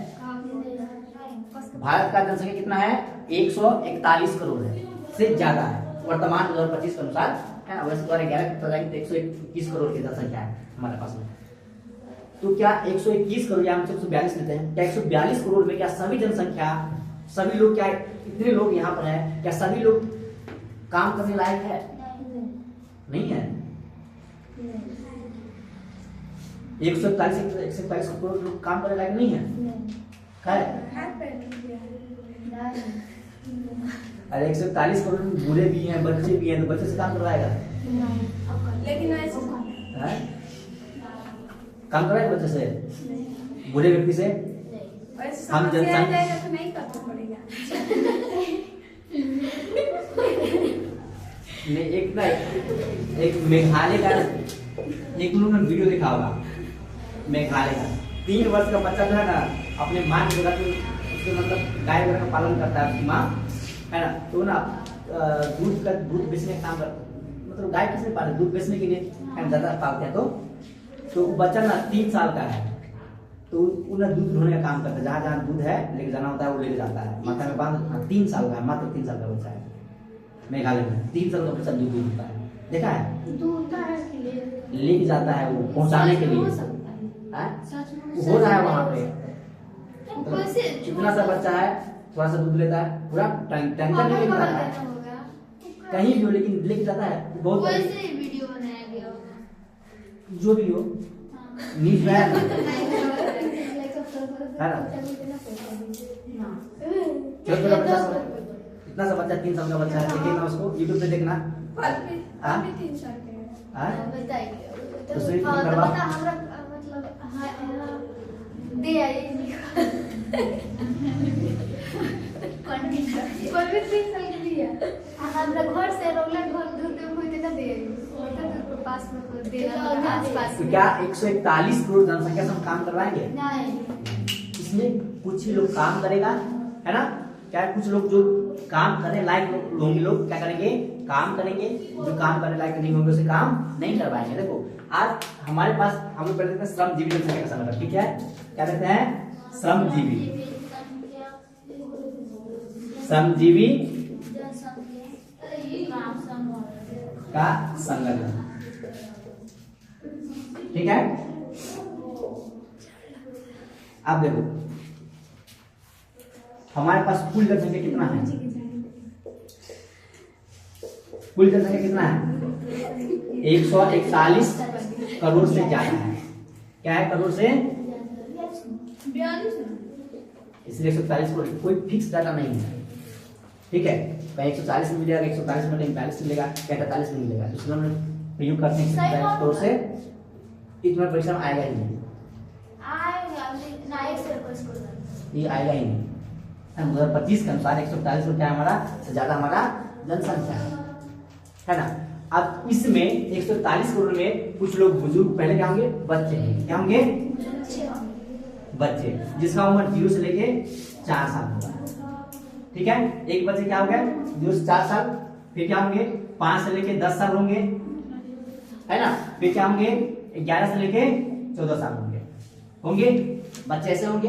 भारत का जनसंख्या कितना है, 141 करोड़ है, से ज्यादा है वर्तमान 2025 के अनुसार, है ना। वैसे 2011 तो 121 करोड़ की जनसंख्या है हमारे पास में। तो क्या 121 करोड़ या हम 142 लेते हैं, क्या 142 करोड़ में क्या सभी जनसंख्या, सभी लोग, क्या इतने लोग यहाँ पर है, क्या सभी लोग काम करने लायक है? नहीं है। 141 करोड़ लोग काम करने लायक नहीं है। अरे 141 करोड़ बूढ़े भी हैं, बच्चे भी हैं, तो बच्चे से काम करवाएगा? नहीं, अब कर लेकिन ऐसे हैं? काम कराए बच्चे से, बुरे व्यक्ति से? वैसे हम समस्या आ जनसंघ- जाएगा तो नहीं करना पड़ेगा। एक ना एक मेघालय का एक लोग ने वीडियो देखा होगा, मेघालय का 3 वर्ष का बच्चा जो है ना अपने माँ की जगह पे उसके मतलब गाय वगैरह का पालन करता है उसकी माँ, है ना, तो ना दूध बेचने का काम कर, मतलब गाय किसने पाले, दूध बेचने के लिए ज्यादा पालते हैं, तो बच्चा ना 3 साल का है, तो उन्हें दूध ढोने का काम करता है, जहाँ जहाँ दूध है लेके जाना होता है वो लेके जाता है, माथा में बांध, 3 साल का है, मात्र 3 साल का बच्चा है मेघालय में, 3 साल का बच्चा दूध दूधता है, देखा है, दूध का है कि ले लेके जाता है वो पहुंचाने के लिए, हो सकता है। हैं? सच में वो हो रहा है वहाँ पे, वैसे कितना सा बच्चा है, थोड़ा सा दूध लेता है, पूरा टैंकर पागल लेके पागल जाता है, जैसा हो गया। कहीं भी हो लेकिन लेके जाता है, बहुत वैसे वीडियो बनाया गया होगा। जो भी हो, हाँ। न्यूज में है ना? छोटा छोटा बच्चा इतना सा बच्चा 3 साल का बच्चा है, देखिए ना उसको यूट्यूब पे देखना, फल भी हाँ? 3 साल के हैं। हाँ? बताइए तो सही हाँ, तो करवा। बता हमरा मतलब हाँ, दे आई कोई भी 3 साल की दिया हमरा घर से रोला घर दूर पे कोई देना दे मतलब पास में कोई देना आस-पास तो क्या 141 करोड़ जनसंख्या से हम काम करवाएंगे? नहीं इसमें कुछ ही लोग काम करेगा, है ना, क्या कुछ लोग जो काम करने लायक होंगे लोग क्या करेंगे, काम करेंगे, जो काम करने लायक नहीं होंगे उसे काम नहीं करवाएंगे। देखो आज हमारे पास हम लोग कहते हैं श्रमजीवी जनसंख्या का संगठन, ठीक है, क्या कहते हैं, श्रमजीवी श्रमजीवी का संगठन, ठीक है। आप देखो हमारे पास कुल जनसंख्या कितना है, कुल जनसंख्या कितना है, 141 करोड़ से ज्यादा है, क्या है, करोड़ से, 42 इसलिए 140 करोड़, कोई फिक्स डाटा नहीं है, ठीक है, कहीं 140 में मिलेगा, 140 में कहीं 42 मिलेगा, कहीं 48 में मिलेगा, तो इसलिए हम प्रयोग करते हैं 140 करोड़ से, इतना परीक्षा में आएगा ही नहीं, ये आएगा ही नहीं। 2025 के अनुसार 140 में क्या हमारा से ज्यादा हमारा जनसंख्या है ना। अब इसमें 140 करोड़ में कुछ लोग बुजुर्ग, पहले क्या होंगे, बच्चे हैं, क्या होंगे, बच्चे, जिसका उम्र 0 से लेके 4 साल होगा, ठीक है, एक बच्चे क्या हो गए 0 से 4 साल, फिर क्या होंगे 5 से लेके 10 साल होंगे, है ना, फिर क्या होंगे 11 से लेके 14 साल होंगे बच्चे ऐसे होंगे,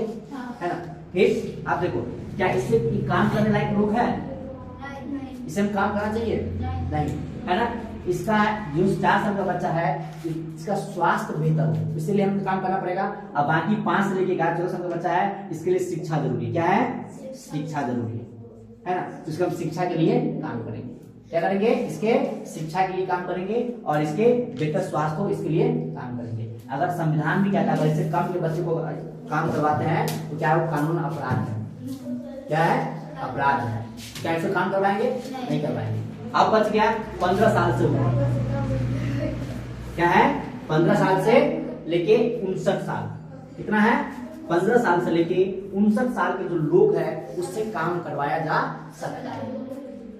है ना। फिर आप देखो क्या इससे काम करने लायक लोग है, इसे हम काम करना चाहिए, नहीं, है ना। इसका जो 4 साल का बच्चा है इसका स्वास्थ्य बेहतर हो, इसलिए हमें काम करना पड़ेगा। अब बाकी 5 से लेके 11-14 साल का बच्चा है, इसके लिए शिक्षा जरूरी है, क्या है, शिक्षा जरूरी है ना। तो इसको हम शिक्षा के लिए काम करेंगे, क्या करेंगे, इसके शिक्षा के लिए काम करेंगे और इसके बेहतर स्वास्थ्य हो इसके लिए काम करेंगे। अगर संविधान भी कहता है अगर इससे कम के बच्चे को काम करवाते हैं तो क्या वो कानून अपराध है, क्या है, अपराध है, क्या इससे काम करवाएंगे, नहीं करवाएंगे। अब बच गया 15 साल से ऊपर, क्या है, 15 साल से लेके 59 साल, कितना है, 15 साल से लेके 59 साल के जो लोग हैं उससे काम करवाया जा सकता है,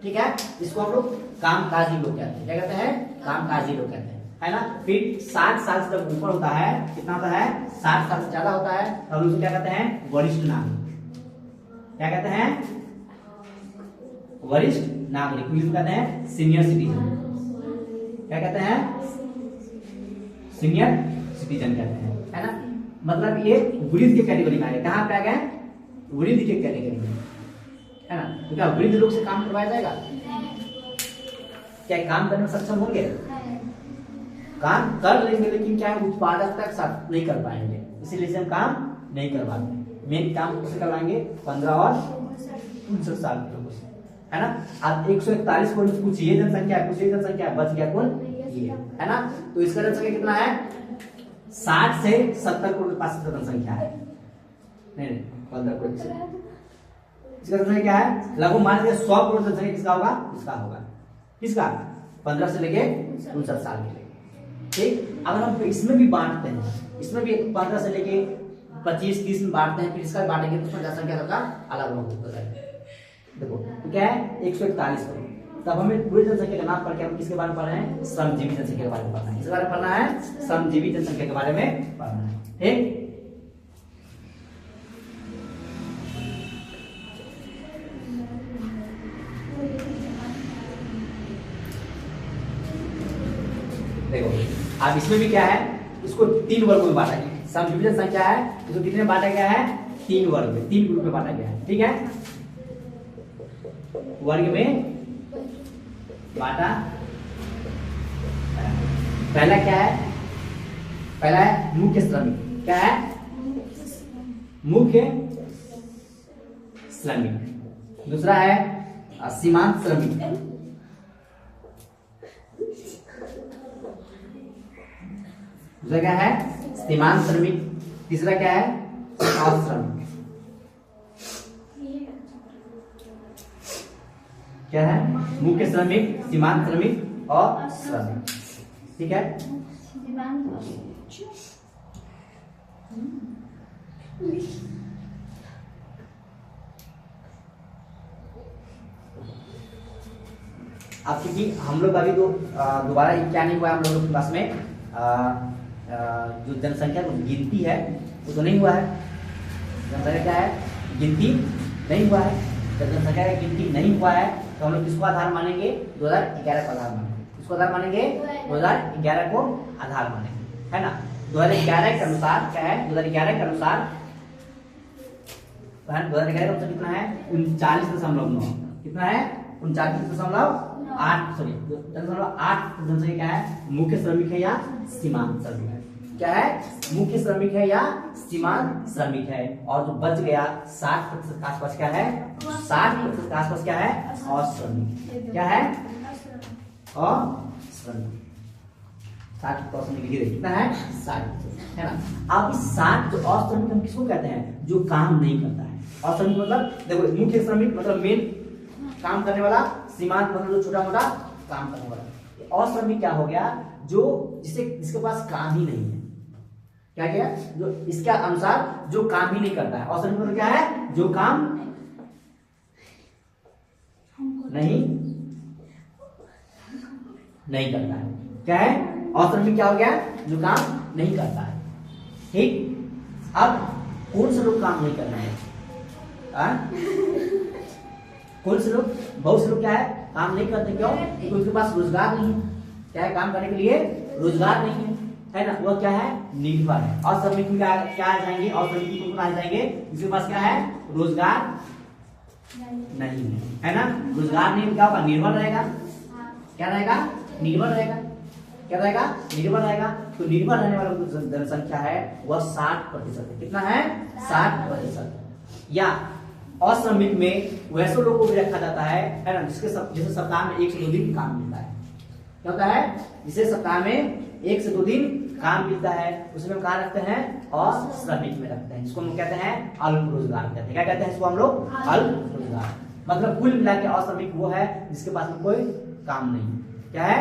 ठीक है। इसको हम लोग कामकाजी लोग कहते हैं, क्या कहते हैं, कामकाजी लोग कहते हैं, है ना। फिर 60 साल से जब ऊपर होता है, कितना होता है, 60 साल से ज्यादा होता है, तब उसको क्या कहते हैं, वरिष्ठ नागरिक, क्या कहते हैं, वरिष्ठ नागरिक, इंग्लिश में कहते हैं सीनियर सिटीजन, क्या कहते हैं, सीनियर सिटीजन कहते हैं, है ना। मतलब ये वृद्ध के कैटेगरी में आए, कहाँ पे आ गए, वृद्ध के कैटेगरी में, है ना। तो क्या वृद्ध लोग से काम करवाया जाएगा, क्या काम करने में सक्षम होंगे, काम कर लेंगे लेकिन क्या है उत्पादकता के साथ नहीं कर पाएंगे, इसीलिए से हम काम नहीं करवाते। मेन काम किससे करवाएंगे, 15 और 59 साल के लोगों से, है ना। अब 141 को कुछ ये जनसंख्या है, कुछ ये जनसंख्या है, बच गया कौन, ये, है ना। तो इसका जनसंख्या कितना है, 60 से 70 करोड़ के पास जनसंख्या है, नहीं 15 करोड़, इसका जनसंख्या क्या है, लगभग मान लीजिए 100 करोड़ जनसंख्या किसका होगा, इसका होगा, किसका, 15 से लेके 59 साल के लिए। ठीक, अगर हम इसमें भी बांटते हैं, इसमें भी 15 से लेके 25-30 में बांटते हैं, फिर इसका भी बांटेंगे तो उसमें जनसंख्या सबका अलग होता है। देखो तो क्या है 141 करोड़। तब हमें पूरी जनसंख्या का नाम पढ़ के हम किसके बारे में पढ़ रहे हैं? श्रमजीवी जनसंख्या के बारे में पढ़ना है। किसके बारे में पढ़ना है? श्रमजीवी जनसंख्या के बारे में पढ़ना है। ठीक, देखो अब इसमें भी क्या है, इसको 3 वर्गों में बांटा गया है। श्रमजीवी जनसंख्या है, इसको कितने में बांटा गया है? 3 वर्ग में, 3 ग्रुप में बांटा गया है। ठीक है, वर्ग में बांटा। पहला क्या है? पहला है मुख्य श्रमिक। क्या है? मुख्य श्रमिक। दूसरा है सीमांत श्रमिक। दूसरा क्या है? सीमांत श्रमिक। तीसरा क्या है? अश्रमिक। क्या है? मुख्य श्रमिक, सीमांत श्रमिक और श्रमिक। ठीक है, अब क्योंकि हम लोग अभी तो दोबारा क्या नहीं हुआ है हम लोगों के पास में जो जनसंख्या की गिनती है वो तो नहीं हुआ है। जनसंख्या क्या है? गिनती नहीं हुआ है। जब जनसंख्या की गिनती नहीं हुआ है तो हम लोग किसको आधार मानेंगे? 2011 को आधार मानेंगे। किसको आधार मानेंगे? 2011 को आधार मानेंगे, है ना। 2011 के अनुसार क्या है? 2011 के अनुसार 2011 का अनुसार कितना है? 39.9। कितना है? 39.8 सॉरी 0.8 जनसंख्या क्या है? मुख्य श्रमिक है या सीमांत श्रमिक है? क्या है? मुख्य श्रमिक है या सीमांत श्रमिक है। और जो बच गया 60% के आसपास क्या है? 60% के आसपास क्या है? अश्रमिक। क्या है? अश्रमिक। 60% लिखिए, कितना है? 60%, है ना। अब इस 60 जो अश्रमिक हम किसको कहते हैं? जो काम नहीं करता है। अश्रमिक मतलब देखो, मुख्य श्रमिक मतलब मेन काम करने वाला, सीमांत मतलब जो छोटा मोटा काम करने वाला। अश्रमिक क्या हो गया? जो जिसके पास काम ही नहीं है। क्या किया? जो इसके अनुसार जो काम ही नहीं करता है। अश्रमिक मतलब क्या है? जो काम नहीं करता है। क्या है? अश्रमिक क्या हो गया? जो काम नहीं करता है। ठीक, अब कौन से लोग काम नहीं कर रहे हैं? कौन से लोग? बहुत से लोग क्या है? काम नहीं करते। क्यों? क्योंकि उनके पास रोजगार नहीं है। क्या है? काम करने के लिए रोजगार नहीं है ना। वह क्या है? निर्भर है। अश्रमिक में क्या आ जाएंगे? अश्रमिक को आ जाएंगे जिसके पास क्या है? रोजगार नहीं है ना। रोजगार नहीं, क्या होगा? निर्भर रहेगा। क्या रहेगा? निर्भर रहेगा। क्या रहेगा? निर्भर रहेगा। तो निर्भर रहने वाला जो जनसंख्या है वह 60% है। कितना है? 60%। या अश्रमिक में वैसे लोगों को भी रखा जाता है ना, जिसे सप्ताह में 1 से 2 दिन काम मिलता है। क्या होता है? जिसे सप्ताह में 1 से 2 दिन काम मिलता है, उसमें कहाँ रखते हैं? अश्रमिक में रखते हैं। इसको हम कहते हैं अल्प रोजगार कहते हैं। क्या कहते हैं इसको हम लोग? अल्प रोजगार। मतलब कुल मिला के अश्रमिक वो है जिसके पास में कोई काम नहीं है। क्या है?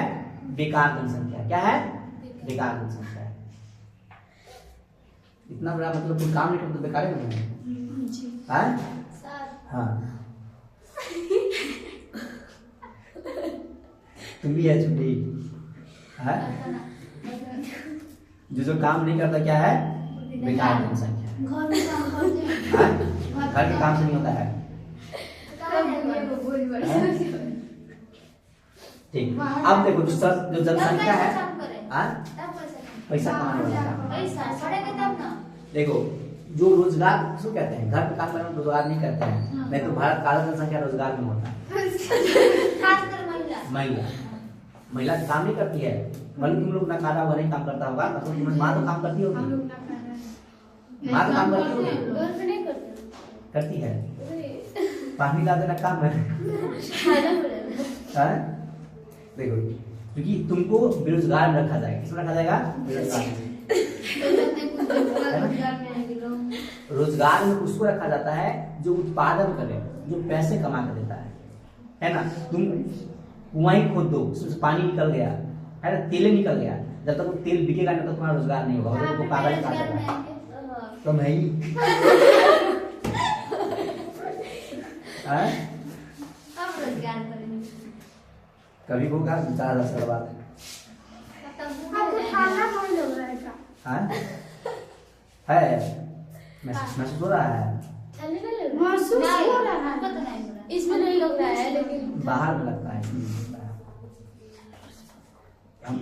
बेकार जनसंख्या। क्या है? बेकार जनसंख्या है। इतना बड़ा मतलब कोई काम नहीं करता तो बेकार नहीं है। हाँ, तुम भी है छुट्टी है। जो काम नहीं करता क्या है? बेकार जनसंख्या। घर के काम से नहीं होता है। ठीक, अब देखो जो जनसंख्या है पैसा कमाने वाला। देखो जो रोजगार किसको कहते हैं? घर पे काम करने में रोजगार नहीं करते हैं। नहीं तो भारत का आधा जनसंख्या रोजगार में होता है। महिला काम नहीं करती है। बल्कि तुम लोग नकारा हुआ नहीं काम करता होगा। मतलब माँ तो काम करती होगी। माँ तो काम करती होगी, करती है। पानी ला देना काम है। देखो क्योंकि तुमको बेरोजगार में रखा जाएगा। किसमें रखा जाएगा? बेरोजगार में। रोजगार में उसको रखा जाता है जो उत्पादन करे, जो पैसे कमा कर देता है ना। तुम कुआं ही खोद दो, उसमें से पानी निकल गया है ना, तेल निकल गया, जब तक वो तेल बिकेगा नहीं तो तुम्हारा रोजगार नहीं होगा, तो कागज काटेगा तो मैं ही अब रोजगार करेंगे। कभी होगा 4,000 साल बाद। आपको खाना कौन लग रहा है क्या? हाँ है महसूस हो रहा है, महसूस हो रहा है। हमको तो नहीं हो रहा। इसमें नहीं लग रहा है लेकिन बाहर में लगता है। हम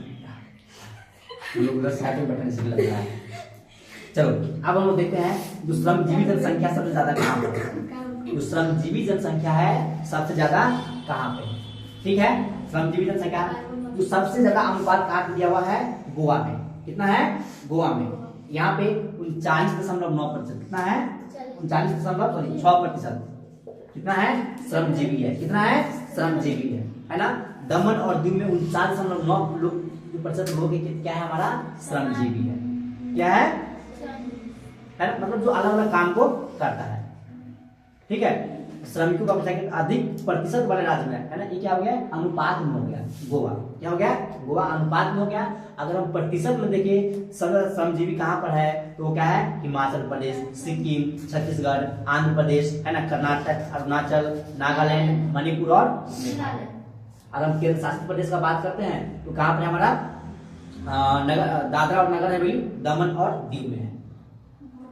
लोग उधर साइड में बैठने से लग रहा है। चलो अब हम लोग देखते हैं जो श्रमजीवी जनसंख्या सबसे ज्यादा कहाँ पर है। जो श्रमजीवी जनसंख्या है सबसे ज्यादा कहाँ पे, ठीक है। श्रमजीवी जनसंख्या जो सबसे ज्यादा अनुपात काट दिया हुआ है गोवा में, कितना है गोवा में, यहाँ पे 39.9%, कितना है 39.6%, कितना है श्रमजीवी है, कितना है श्रमजीवी है ना। दमन और दीव में 49.9% लोग क्या है हमारा श्रमजीवी है, क्या है ना, मतलब जो अलग अलग काम को करता है, ठीक है। श्रमिकों का अधिक प्रतिशत वाले राज्य में है ना, ये क्या हो गया अनुपात में हो गया गोवा, क्या हो गया गोवा अनुपात में हो गया। अगर हम प्रतिशत में देखें श्रमजीवी कहाँ पर है तो वो क्या है हिमाचल प्रदेश, सिक्किम, छत्तीसगढ़, आंध्र प्रदेश है ना, कर्नाटक, अरुणाचल, नागालैंड, मणिपुर और मेघालय। अगर हम केंद्र शासित प्रदेश का बात करते हैं तो कहाँ पर हमारा दादरा और नगर हवेली, दमन और दीव में है,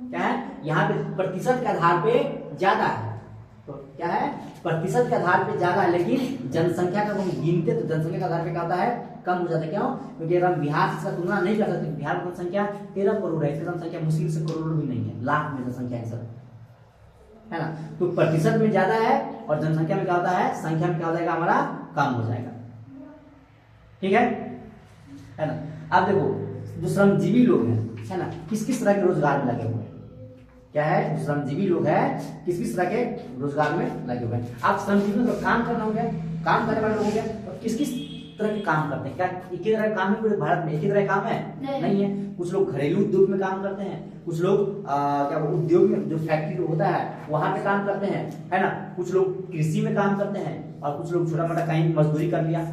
क्या है यहाँ पे प्रतिशत के आधार पे ज्यादा है, तो क्या है प्रतिशत के आधार पे ज्यादा है, लेकिन जनसंख्या का हम गिनते तो जनसंख्या के आधार पे क्या होता है कम हो जाता है। क्यों? क्योंकि अगर हम बिहार से इसका तुलना नहीं कर सकते, बिहार की जनसंख्या 13 करोड़ है, इसकी जनसंख्या मुश्किल से करोड़ भी नहीं है, लाख में जनसंख्या है सर, है ना। तो प्रतिशत में ज्यादा है और जनसंख्या में क्या होता है, संख्या में क्या हो जाएगा हमारा कम हो जाएगा, ठीक है ना। अब देखो जो श्रमजीवी लोग हैं है ना, किस किस तरह के रोजगार में लगे हुए हैं, क्या है जो श्रमजीवी लोग हैं किस किस तरह के रोजगार में लगे हुए हैं। आप श्रमजीवी तो काम करना हो गया, काम करने वाले लोग हो गया, तो किस किस तरह के काम करते हैं, क्या एक ही तरह का काम है पूरे भारत में, एक ही तरह का काम है नहीं है। कुछ लोग घरेलू उद्योग में काम करते हैं, कुछ लोग क्या उद्योग में जो फैक्ट्री होता है वहां पे काम करते हैं, है ना। कुछ लोग कृषि में काम करते हैं और कुछ लोग छोटा मोटा कहीं मजदूरी कर लिया,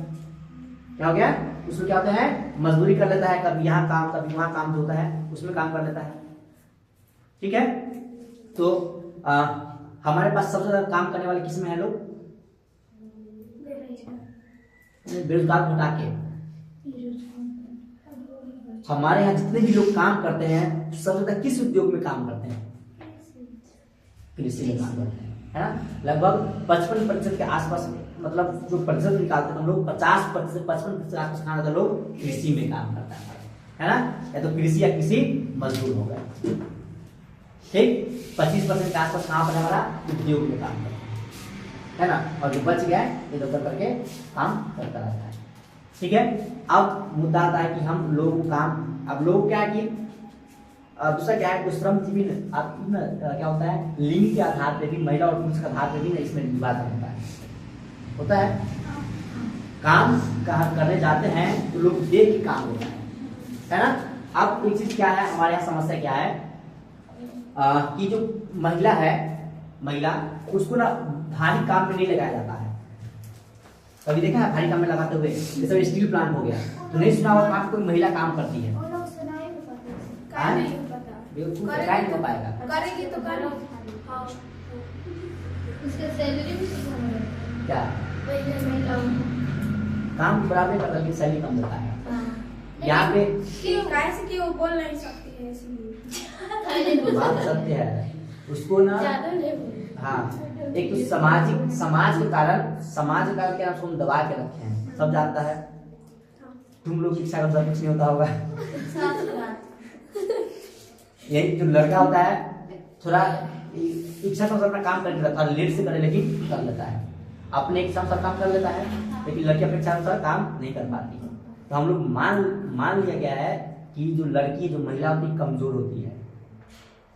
क्या हो गया उसमें क्या होता है मजदूरी कर लेता है, कभी यहाँ काम कभी वहां काम जो होता है उसमें काम कर लेता है, ठीक है। तो हमारे पास सबसे ज्यादा काम करने वाले किसमें है लोग, बेरोजगार को हटा के हमारे यहाँ जितने भी लोग काम करते हैं सबसे ज्यादा किस उद्योग में काम करते हैं, कृषि में काम करते हैं, है ना। लगभग 55% के आसपास, मतलब जो प्रतिशत निकालते हैं हम लोग 50%, 55% के आसपास खाना था लोग कृषि में काम करता है ना, या तो कृषि या कृषि मजदूर हो गए, ठीक। 25% के आसपास कहाँ पर हमारा उद्योग में काम करता है ना, और जो बच गया है इधर उधर करके काम करता रहता है, ठीक है। अब मुद्दा आता है कि हम लोगों को काम, अब लोग क्या है कि दूसरा क्या है, श्रमजीवी क्या होता है लिंग के आधार पे भी, महिला और पुरुष के आधार पे भी ना इसमें विभाजन होता है काम करने जाते हैं तो लोग देख के काम होता है ना। अब एक चीज क्या है हमारे यहाँ समस्या क्या है कि जो महिला है, महिला उसको ना भारी काम में नहीं लगाया जाता है। कभी देखा है भारी काम में लगाते हुए, जैसे स्टील प्लांट हो गया तो नहीं सुना होगा कोई महिला काम करती है, बिल्कुल नहीं हो पाएगा, करेगी तो करो। उसके सैलरी भी क्या काम बराबर कर लेकिन सैलरी कम देता है। यहाँ पे कैसे कि वो बोल नहीं सकती है इसलिए बात सत्य है, उसको ना हाँ एक तो समाज के कारण क्या उसको हम दबा के रखे हैं, सब जानता है। तुम लोग शिक्षा का कुछ नहीं होता होगा, यही जो लड़का होता है थोड़ा इच्छा से अपना काम कर लेता है, लेट से करे लेकिन कर लेता है, अपने इच्छा से काम कर लेता है, लेकिन लड़की अपने इच्छा से काम नहीं कर पाती है। तो हम लोग मान लिया गया है कि जो लड़की जो महिला होती है कमजोर होती है,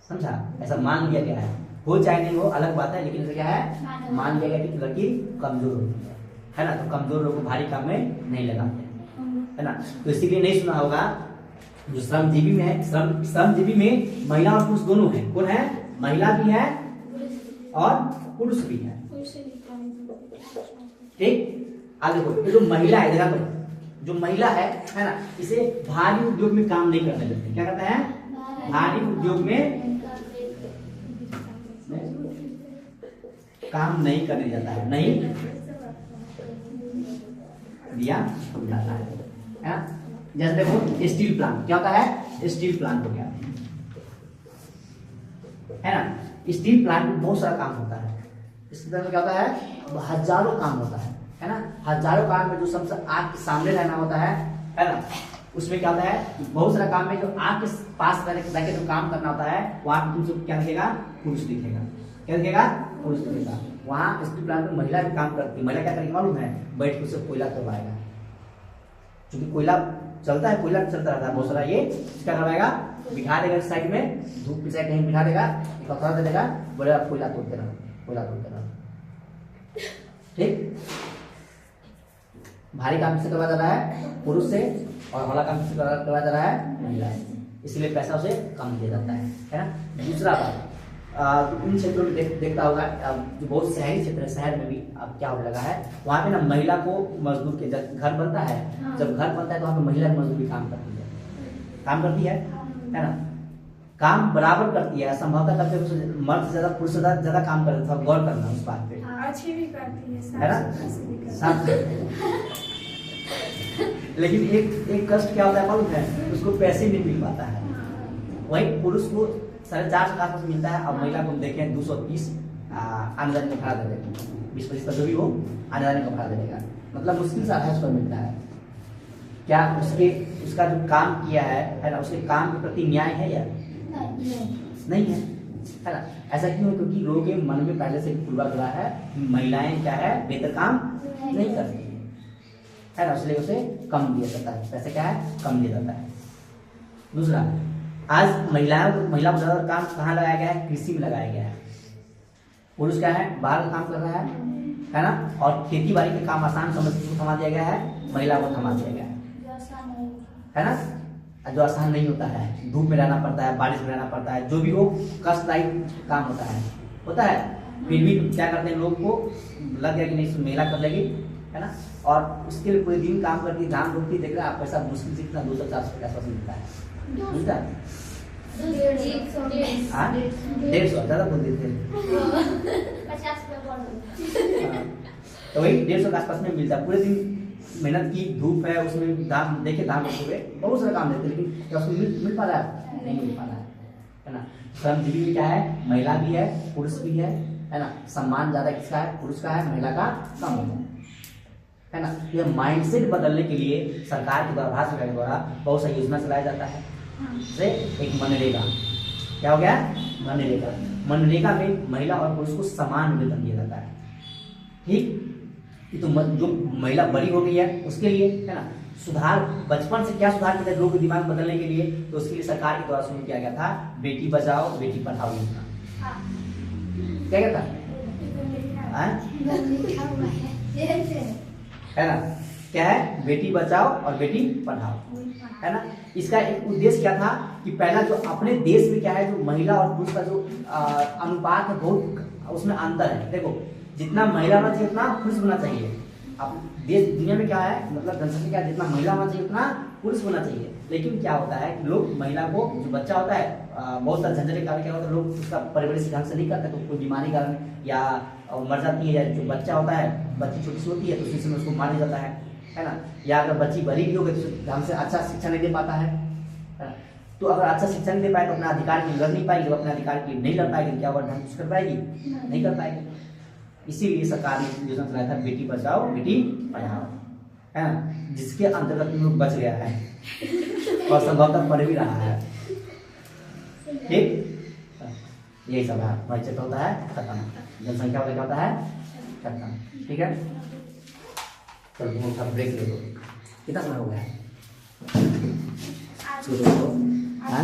समझा, ऐसा मान लिया गया है, हो चाहे नहीं हो अलग बात है, लेकिन क्या है मान लिया गया कि लड़की कमजोर होती है ना। तो कमजोर लोग को भारी काम में नहीं लगाते है ना। तो इसीलिए नहीं सुना होगा जो श्रमजीवी में है, श्रमजीवी में महिला और पुरुष दोनों है, कौन है महिला भी है और पुरुष भी है, ठीक। आगे देखो, ये जो महिला है, देखा तो जो महिला है ना, इसे भारी उद्योग में काम नहीं करने देते। क्या कहते हैं? भारी उद्योग में काम नहीं करने जाता है, नहीं दिया जाता है ना। जैसे देखो स्टील प्लांट, क्या होता है? स्टील प्लांट हो गया, है ना। स्टील प्लांट में बहुत सारा काम होता है। इस तरह में क्या होता है? हजारों काम होता है ना। हजारों काम में जो सबसे आग के सामने रहना होता है ना, उसमें क्या होता है? बहुत सारा काम में जो आग के पास रहकर जो काम करना होता है, वहां तुमसे क्या दिखेगा? पुरुष दिखेगा। क्या दिखेगा? पुरुष दिखेगा। वहां स्टील प्लांट में महिला भी काम करती है। महिला क्या करेगी मालूम है? बैठ के उसे कोयला करवाएगा, क्योंकि कोयला चलता है, कोयला चलता रहता है बहुत सारा। ये क्या करवाएगा? बिठा देगा साइड में, धूप की साइड कहीं बिठा देगा, एक कपड़ा दे देगा, बोलेगा कोयला तोड़ते रहो, कोयला तोड़ते रहो। ठीक। भारी काम किससे करवाया जा रहा है? पुरुष से, और हल्का काम किससे करवाया जा रहा है? महिला से। इसलिए पैसा उसे कम दिया जाता है ना। दूसरा बात, इन क्षेत्रों में देखता होगा, जो बहुत शहरी क्षेत्र है, शहर में भी अब क्या होने लगा है, वहाँ पे ना महिला को मजदूर के, जब घर बनता है, जब घर बनता है तो वहाँ पे महिला मजदूर भी काम करती है ना। काम बराबर करती है, संभवतः करते मर्द से ज्यादा, पुरुष से ज्यादा काम करते हैं। गौर करना उस बात पे, अच्छी भी करती है ना। लेकिन एक कष्ट क्या होता है मालूम है? उसको पैसे नहीं मिल पाता है। वही पुरुष को 450 के आसपास मिलता है, और महिला को देखें 230 आने जाने का भाड़ा दे देगा, 20-25 जो भी हो आने जाने का भाड़ा दे देगा। मतलब मुश्किल से 2800 मिलता है। क्या उसका जो काम किया है ना, उसके काम के प्रति न्याय है या नहीं है ना। ऐसा क्यों है? क्योंकि लोगों के मन में पहले से पूर्वाग्रह है, महिलाएं क्या है? बेहतर काम नहीं करती है ना, इसलिए उसे कम दिया जाता है। पैसे क्या है? कम दिया जाता है। दूसरा, आज महिला को ज्यादा काम कहाँ लगाया गया है? कृषि में लगाया गया है। पुरुष क्या है? बाहर काम कर रहा है ना, और खेती बाड़ी के काम आसान समझ को थमा दिया गया है, महिला को थमा दिया गया है ना। जो आसान नहीं होता है, धूप में रहना पड़ता है, बारिश में रहना पड़ता है, जो भी हो कष्टदायी काम होता है। फिर भी क्या करते हैं, लोग को लग गया कि नहीं महिला कर लेगी, है ना, और उसके लिए पूरे दिन काम करती, धान रोकती, देख रहे हैं आप, पैसा मुश्किल से कितना 200-400 के आसपास मिलता है, मिलता है। 150 ज्यादा बोल देते हैं, 50 तो वही 150 के आसपास में मिलता है। पूरे दिन मेहनत की, धूप है, उसमें धान देखे, धान रोके, बहुत सारा काम देते हैं, लेकिन क्या उसमें मिल पा रहा है? नहीं मिल पा रहा है ना। श्रमजीवी में क्या है? महिला भी है, पुरुष भी है ना। सम्मान ज्यादा किसका है? पुरुष का है, महिला का कम है ना। यह माइंडसेट बदलने के लिए सरकार के द्वारा, भारत सरकार के द्वारा बहुत सा योजना चलाया जाता है। जैसे एक मनरेगा, क्या हो गया? मनरेगा। मनरेगा में महिला और पुरुष को समान वेतन दिया जाता है। ठीक। तो जो महिला बड़ी हो गई है उसके लिए, है ना, सुधार, बचपन से क्या सुधार किया लोगों के दिमाग बदलने के लिए, तो उसके लिए सरकार के द्वारा शुरू किया गया था बेटी बचाओ बेटी पढ़ाओ योजना। क्या कहता है ना, क्या है? बेटी बचाओ और बेटी पढ़ाओ, है ना। इसका एक उद्देश्य क्या था कि पहला जो अपने देश में क्या है, जो महिला और पुरुष का जो अनुपात है, बहुत उसमें अंतर है। देखो, जितना महिला होना चाहिए उतना पुरुष होना चाहिए। अब देश दुनिया में क्या है, मतलब जनसंख्या क्या, जितना महिला होना चाहिए उतना पुरुष होना चाहिए। लेकिन क्या होता है कि लोग महिला को, जो बच्चा होता है, बहुत सारे झंझट के कारण क्या होता है, लोग उसका परवरिश ढंग से नहीं करते, तो कोई बीमारी के कारण या मर जाती है, या जो बच्चा होता है, बच्ची छोटी सी होती है तो उसी समय उसको मार दिया जाता है ना। या अगर बच्ची बड़ी भी हो गई तो ढंग से अच्छा शिक्षा नहीं दे पाता है ना। तो अगर अच्छा शिक्षा नहीं दे पाए तो अपने अधिकार के लिए लड़ नहीं पाएगी, जब अपने अधिकार के लिए नहीं लड़ पाएगी, क्या वह ढंग से कर पाएगी? नहीं कर पाएगी। इसीलिए सरकार ने योजना चलाया था बेटी बचाओ बेटी पढ़ाओ, है ना, जिसके अंतर्गत लोग बच गया है और संभवतः पढ़ भी रहा है। ठीक, यही सब है। बचत होता है खत्म, जनसंख्या होता है खत्म। ठीक है, चलो ब्रेक ले लो। कितना समय हो गया?